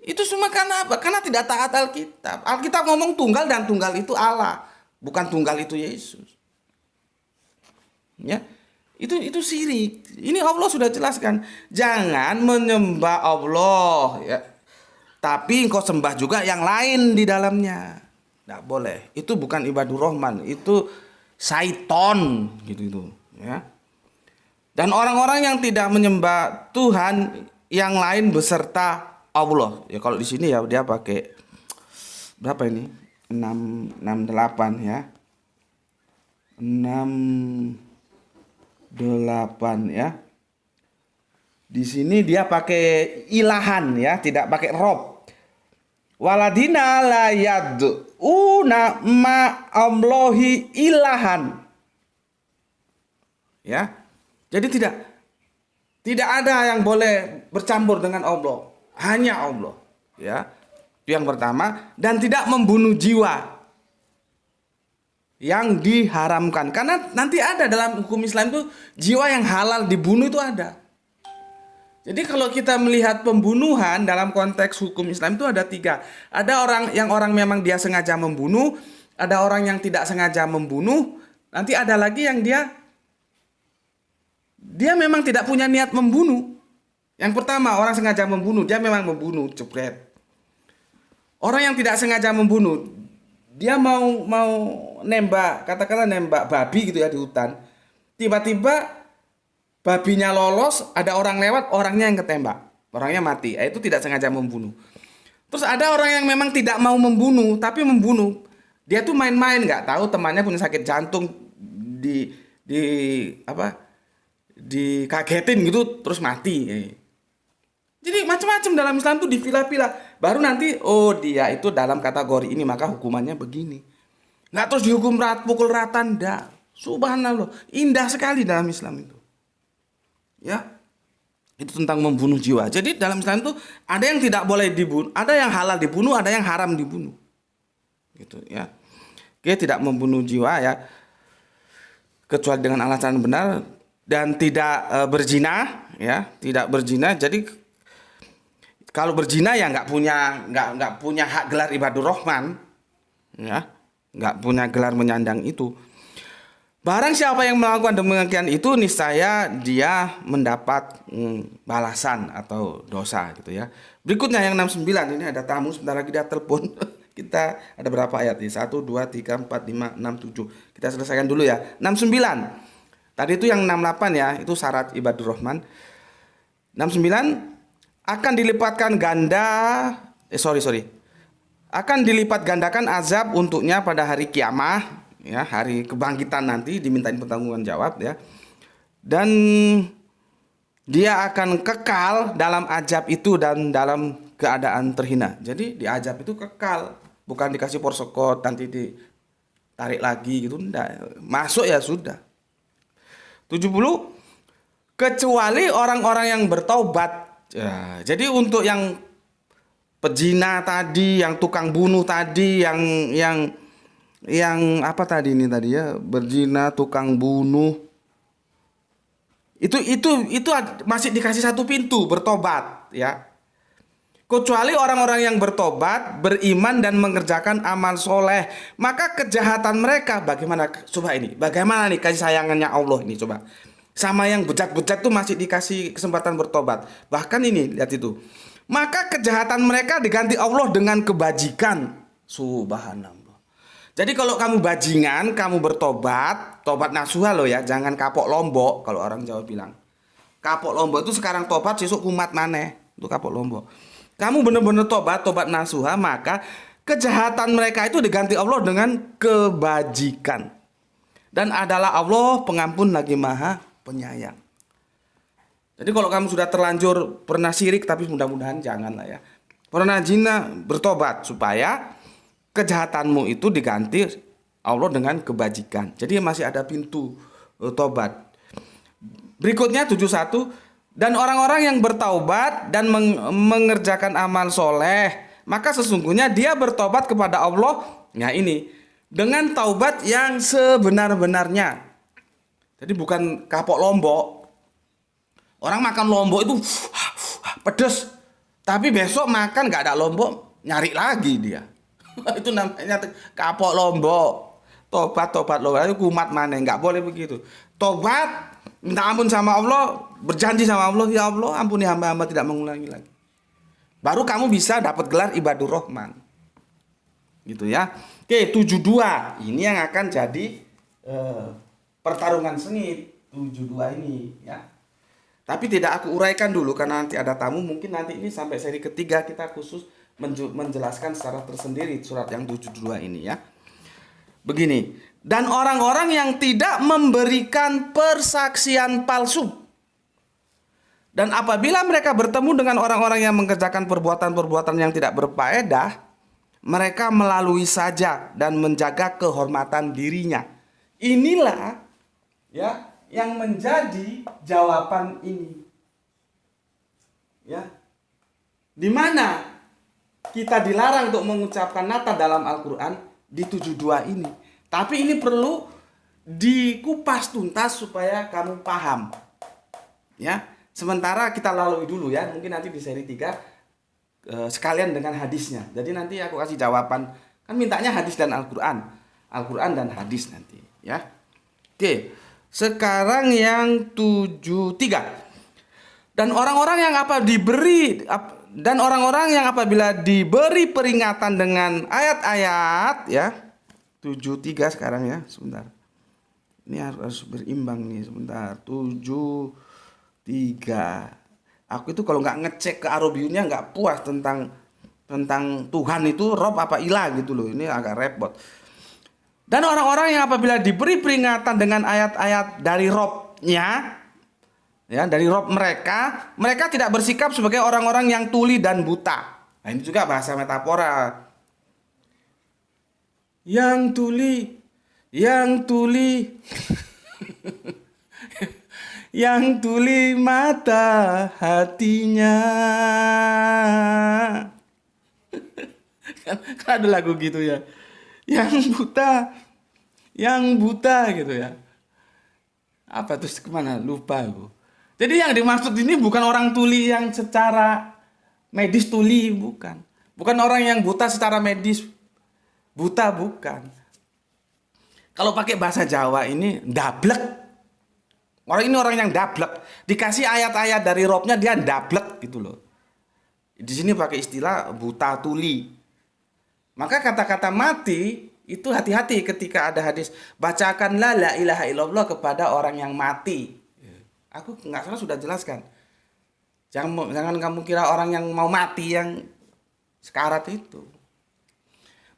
Itu semua karena apa? Karena tidak taat Alkitab. Alkitab ngomong tunggal dan tunggal itu Allah, bukan tunggal itu Yesus. Ya. Itu syirik. Ini Allah sudah jelaskan, jangan menyembah Allah ya. Tapi engkau sembah juga yang lain di dalamnya. Tidak boleh. Itu bukan ibadur rahman, itu syaiton gitu ya. Dan orang-orang yang tidak menyembah Tuhan yang lain beserta Allah. Ya kalau di sini ya dia pakai berapa ini? 668 ya. 68 ya. Di sini dia pakai ilahan ya, tidak pakai rob. Waladina la yad'una ma Allahi ilahan. Ya. Jadi tidak ada yang boleh bercampur dengan Allah, hanya Allah, ya. Itu yang pertama, dan tidak membunuh jiwa yang diharamkan. Karena nanti ada dalam hukum Islam itu jiwa yang halal dibunuh itu ada. Jadi kalau kita melihat pembunuhan dalam konteks hukum Islam itu ada 3. Ada orang memang dia sengaja membunuh, ada orang yang tidak sengaja membunuh, nanti ada lagi yang dia memang tidak punya niat membunuh. Yang pertama orang sengaja membunuh, dia memang membunuh, jebret. Orang yang tidak sengaja membunuh, dia mau nembak, katakanlah nembak babi gitu ya di hutan. Tiba-tiba babinya lolos, ada orang lewat, orangnya yang ketembak, orangnya mati. Itu tidak sengaja membunuh. Terus ada orang yang memang tidak mau membunuh, tapi membunuh. Dia tuh main-main, nggak tahu temannya punya sakit jantung, dikagetin gitu, terus mati. Jadi macam-macam dalam Islam tuh dipilah-pilah. Baru nanti, oh dia itu dalam kategori ini, maka hukumannya begini. Nggak terus dihukum pukul rata, ndak. Subhanallah, indah sekali dalam Islam itu. Ya, itu tentang membunuh jiwa. Jadi dalam Islam itu ada yang tidak boleh dibunuh, ada yang halal dibunuh, ada yang haram dibunuh. Gitu ya. Oke, tidak membunuh jiwa ya, kecuali dengan alasan benar, dan tidak berzina ya, tidak berzina. Jadi kalau berzina ya nggak punya hak gelar ibadur rahman ya, nggak punya gelar menyandang itu. Barang siapa yang melakukan demikian itu, niscaya dia mendapat balasan atau dosa gitu ya. Berikutnya yang 69, ini ada tamu sebentar lagi dia telepon. Kita ada berapa ayat nih? 1, 2, 3, 4, 5, 6, 7. Kita selesaikan dulu ya. 69. Tadi itu yang 68 ya, itu syarat ibadur rahman. 69 akan dilipatkan akan dilipat gandakan azab untuknya pada hari kiamah. Ya, hari kebangkitan nanti dimintain pertanggungjawaban jawab ya. Dan dia akan kekal dalam azab itu dan dalam keadaan terhina. Jadi di azab itu kekal, bukan dikasih porsekot nanti ditarik lagi gitu, enggak. Masuk ya sudah. 70 kecuali orang-orang yang bertaubat. Ya, jadi untuk yang pezina tadi, yang tukang bunuh tadi, yang apa tadi ini tadi ya, berzina, tukang bunuh, itu masih dikasih satu pintu, bertobat ya. Kecuali orang-orang yang bertobat, beriman dan mengerjakan amal soleh, maka kejahatan mereka bagaimana? Coba ini, bagaimana nih kasih sayangannya Allah ini, coba. Sama yang bejat-bejat tuh masih dikasih kesempatan bertobat. Bahkan ini lihat itu, maka kejahatan mereka diganti Allah dengan kebajikan. Subhanallah. Jadi kalau kamu bajingan, kamu bertobat, tobat nasuha loh ya, jangan kapok lombok kalau orang Jawa bilang. Kapok lombok itu sekarang tobat, besok kumat maneh. Itu kapok lombok. Kamu benar-benar tobat nasuha, maka kejahatan mereka itu diganti Allah dengan kebajikan. Dan adalah Allah pengampun lagi maha penyayang. Jadi kalau kamu sudah terlanjur pernah syirik, tapi mudah-mudahan janganlah ya. Pernah zina, bertobat supaya kejahatanmu itu diganti Allah dengan kebajikan. Jadi masih ada pintu tobat. Berikutnya 71, dan orang-orang yang bertaubat dan mengerjakan amal soleh, maka sesungguhnya dia bertobat kepada Allah. Nah ini dengan taubat yang sebenar-benarnya. Jadi bukan kapok lombok. Orang makan lombok itu pedes, tapi besok makan gak ada lombok, nyari lagi dia. Itu namanya kapok lombok. Tobat lombok itu kumat maneh, nggak boleh begitu. Tobat minta ampun sama Allah, berjanji sama Allah, ya Allah ampuni hamba-hamba tidak mengulangi lagi. Baru kamu bisa dapat gelar ibadur rahman. Gitu ya. Oke, 72. Ini yang akan jadi pertarungan sengit 72 ini ya. Tapi tidak aku uraikan dulu karena nanti ada tamu, mungkin nanti ini sampai seri ketiga kita khusus menjelaskan secara tersendiri surat yang 72 ini ya. Begini, dan orang-orang yang tidak memberikan persaksian palsu. Dan apabila mereka bertemu dengan orang-orang yang mengerjakan perbuatan-perbuatan yang tidak berfaedah, mereka melalui saja dan menjaga kehormatan dirinya. Inilah ya yang menjadi jawaban ini. Ya. Di mana kita dilarang untuk mengucapkan Natal dalam Al-Qur'an? Di 72 ini. Tapi ini perlu dikupas tuntas supaya kamu paham. Ya. Sementara kita lalui dulu ya. Mungkin nanti di seri 3 sekalian dengan hadisnya. Jadi nanti aku kasih jawaban. Kan mintanya hadis dan Al-Qur'an. Al-Qur'an dan hadis nanti, ya. Oke. Sekarang yang 73. Dan orang-orang yang apabila diberi peringatan dengan ayat-ayat ya. 73 sekarang ya, sebentar. Ini harus berimbang nih, sebentar. 73. Aku itu kalau nggak ngecek ke Arabiunnya nggak puas tentang Tuhan itu Rob apa ilah gitu loh. Ini agak repot. Dan orang-orang yang apabila diberi peringatan dengan ayat-ayat dari Robnya, ya dari Rob mereka tidak bersikap sebagai orang-orang yang tuli dan buta. Nah ini juga bahasa metafora. Yang tuli, yang tuli mata hatinya. Kan ada lagu gitu ya. Yang buta gitu ya. Apa terus kemana? Lupa aku. Jadi yang dimaksud ini bukan orang tuli yang secara medis tuli, bukan. Bukan orang yang buta secara medis. Buta bukan. Kalau pakai bahasa Jawa ini dablek. Orang ini orang yang dablek. Dikasih ayat-ayat dari Robnya dia dablek gitu loh. Di sini pakai istilah buta tuli. Maka kata-kata mati itu hati-hati ketika ada hadis bacakanlah la ilaha illallah kepada orang yang mati. Aku nggak salah sudah jelaskan. Jangan kamu kira orang yang mau mati yang sekarat itu.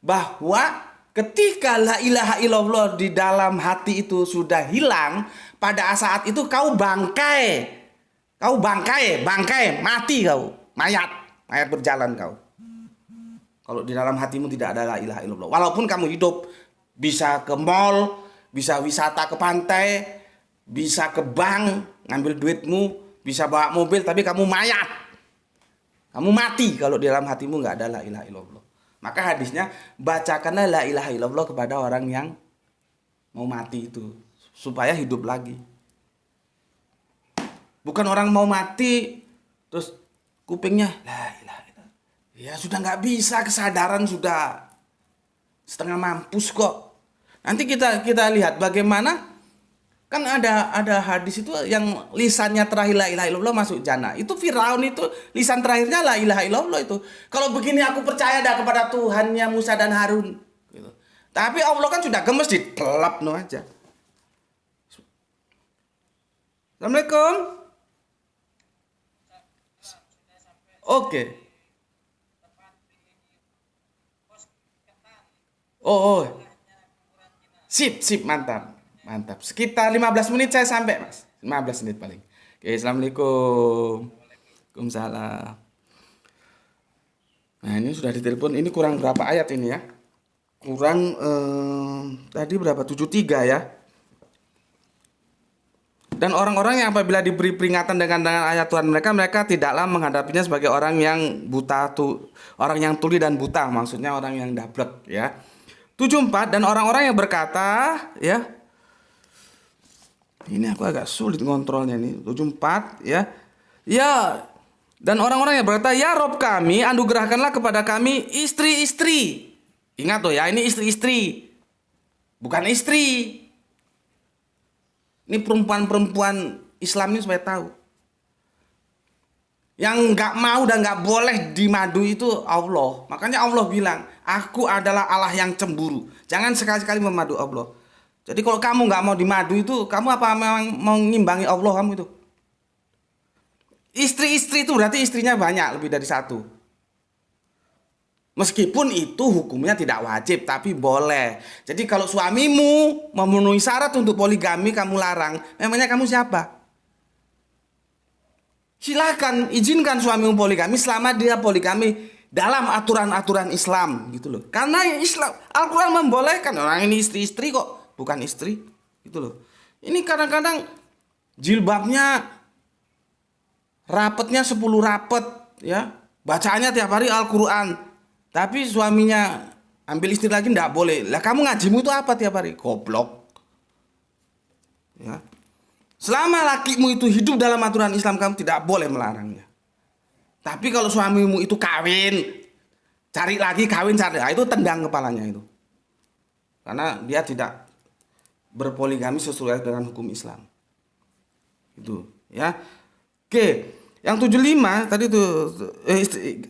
Bahwa ketika la ilaha illallah di dalam hati itu sudah hilang, pada saat itu kau bangkai. Kau bangkai, mati kau. Mayat berjalan kau. Kalau di dalam hatimu tidak ada la ilaha illallah. Walaupun kamu hidup, bisa ke mall, bisa wisata ke pantai, bisa ke bank, ngambil duitmu, bisa bawa mobil, tapi kamu mayat. Kamu mati kalau di dalam hatimu nggak ada la ilaha illallah. Maka hadisnya, bacakanlah la ilaha illallah kepada orang yang mau mati itu. Supaya hidup lagi. Bukan orang mau mati, terus kupingnya, la ilaha illallah. Ya sudah nggak bisa, kesadaran sudah setengah mampus kok. Nanti kita lihat bagaimana. Kan ada hadis itu yang lisannya terakhir la ilaha illallah masuk jannah. Itu Firaun itu lisan terakhirnya la ilaha illallah itu. Kalau begini aku percaya dah kepada Tuhannya Musa dan Harun. Gitu. Tapi Allah kan sudah gemes ditelap no aja. Assalamualaikum. Oke. Oh. Sip mantap. Mantap. Sekitar 15 menit saya sampai, Mas. 15 menit paling. Oke, assalamualaikum. Waalaikumsalam. Nah, ini sudah ditelepon. Ini kurang berapa ayat ini ya? Kurang tadi berapa? 73 ya. Dan orang-orang yang apabila diberi peringatan dengan ayat Tuhan mereka tidaklah menghadapinya sebagai orang yang buta orang yang tuli dan buta, maksudnya orang yang dablek ya. 74 dan orang-orang yang berkata ya. Ini aku agak sulit ngontrolnya nih. 74 ya. Ya. Dan orang-orang yang berkata, "Ya Rob kami, anugerahkanlah kepada kami istri-istri." Ingat tuh ya, ini istri-istri. Bukan istri. Ini perempuan-perempuan Islam ini supaya tahu. Yang nggak mau dan nggak boleh dimadu itu Allah. Makanya Allah bilang, aku adalah Allah yang cemburu. Jangan sekali-kali memadu Allah. Jadi kalau kamu nggak mau dimadu itu, kamu apa memang mau ngimbangi Allah kamu itu? Istri-istri itu berarti istrinya banyak, lebih dari satu. Meskipun itu hukumnya tidak wajib, tapi boleh. Jadi kalau suamimu memenuhi syarat untuk poligami, kamu larang, memangnya kamu siapa? Silakan izinkan suamimu poligami selama dia poligami dalam aturan-aturan Islam gitu loh. Karena Islam Al-Qur'an membolehkan, orang ini istri-istri kok, bukan istri gitu loh. Ini kadang-kadang jilbabnya rapetnya 10 rapet ya. Bacaannya tiap hari Al-Qur'an. Tapi suaminya ambil istri lagi enggak boleh. Lah kamu ngajimu itu apa tiap hari? Goblok. Ya. Selama lakimu itu hidup dalam aturan Islam, kamu tidak boleh melarangnya. Tapi kalau suamimu itu kawin, cari lagi kawin, itu tendang kepalanya itu. Karena dia tidak berpoligami sesuai dengan hukum Islam. Itu, ya. Oke, yang 75 tadi itu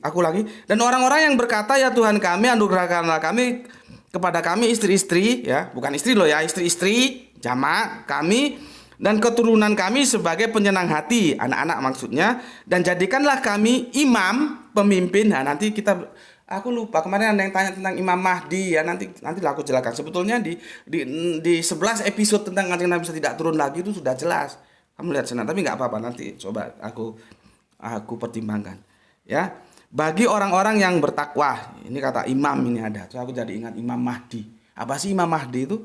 aku lagi. Dan orang-orang yang berkata, ya Tuhan kami, anugerahkanlah kami kepada kami istri-istri, ya, bukan istri loh ya, istri-istri jamak kami dan keturunan kami sebagai penyenang hati, anak-anak maksudnya, dan jadikanlah kami imam, pemimpin. Nah, nanti aku lupa kemarin ada yang tanya tentang Imam Mahdi ya, nanti aku jelaskan. Sebetulnya di 11 episode tentang Kanjeng Nabi tidak turun lagi itu sudah jelas. Kamu lihat sana, tapi nggak apa-apa, nanti coba aku pertimbangkan. Ya, bagi orang-orang yang bertakwa, ini kata imam ini ada. So, aku jadi ingat Imam Mahdi. Apa sih Imam Mahdi itu?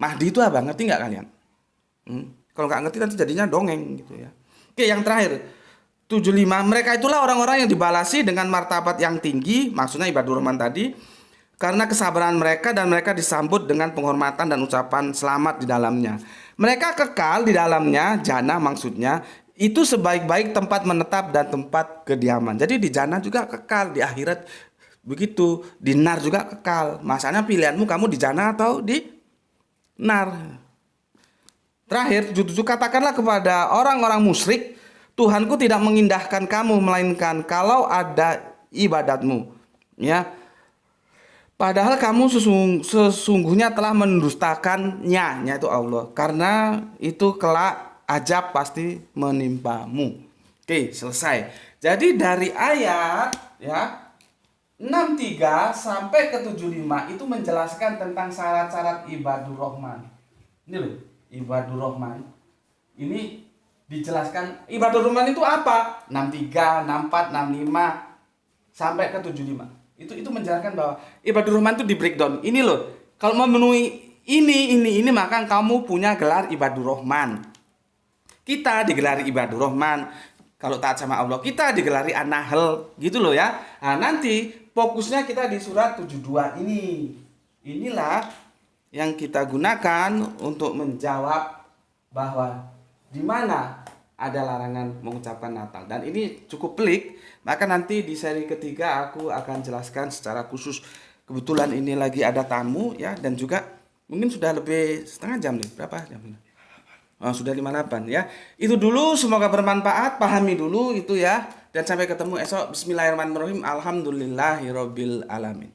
Mahdi itu apa? Ngerti nggak kalian? Kalau nggak ngerti nanti jadinya dongeng gitu ya. Oke, yang terakhir 75, mereka itulah orang-orang yang dibalasi dengan martabat yang tinggi, maksudnya ibadur rahman tadi, karena kesabaran mereka, dan mereka disambut dengan penghormatan dan ucapan selamat di dalamnya. Mereka kekal di dalamnya, jannah maksudnya, itu sebaik-baik tempat menetap dan tempat kediaman. Jadi di jannah juga kekal, di akhirat begitu, di nar juga kekal. Masanya pilihanmu, kamu di jannah atau di nar. Terakhir, jujur katakanlah kepada orang-orang musyrik, Tuhanku tidak mengindahkan kamu, melainkan kalau ada ibadatmu. Ya, padahal kamu sesungguhnya telah mendustakannya, yaitu Allah. Karena itu kelak azab pasti menimpamu. Oke, selesai. Jadi dari ayat ya 63 sampai ke 75 itu menjelaskan tentang syarat-syarat ibadur rahman. Ini loh, ibadur rahman. Ini dijelaskan ibadur rahman itu apa? 63, 64, 65 sampai ke 75. Itu menjelaskan bahwa ibadur rahman itu di breakdown. Ini loh, kalau memenuhi ini maka kamu punya gelar ibadur rahman. Kita digelari ibadur rahman. Kalau taat sama Allah, kita digelari an-nahl gitu loh ya. Nah, nanti fokusnya kita di surat 72 ini. Inilah yang kita gunakan untuk menjawab bahwa di mana ada larangan mengucapkan Natal. Dan ini cukup pelik, maka nanti di seri ketiga aku akan jelaskan secara khusus. Kebetulan ini lagi ada tamu ya, dan juga mungkin sudah lebih setengah jam nih. Berapa jam ini? Oh, sudah 58 ya. Itu dulu, semoga bermanfaat, pahami dulu itu ya. Dan sampai ketemu esok. Bismillahirrahmanirrahim. Alhamdulillahirabbil alamin.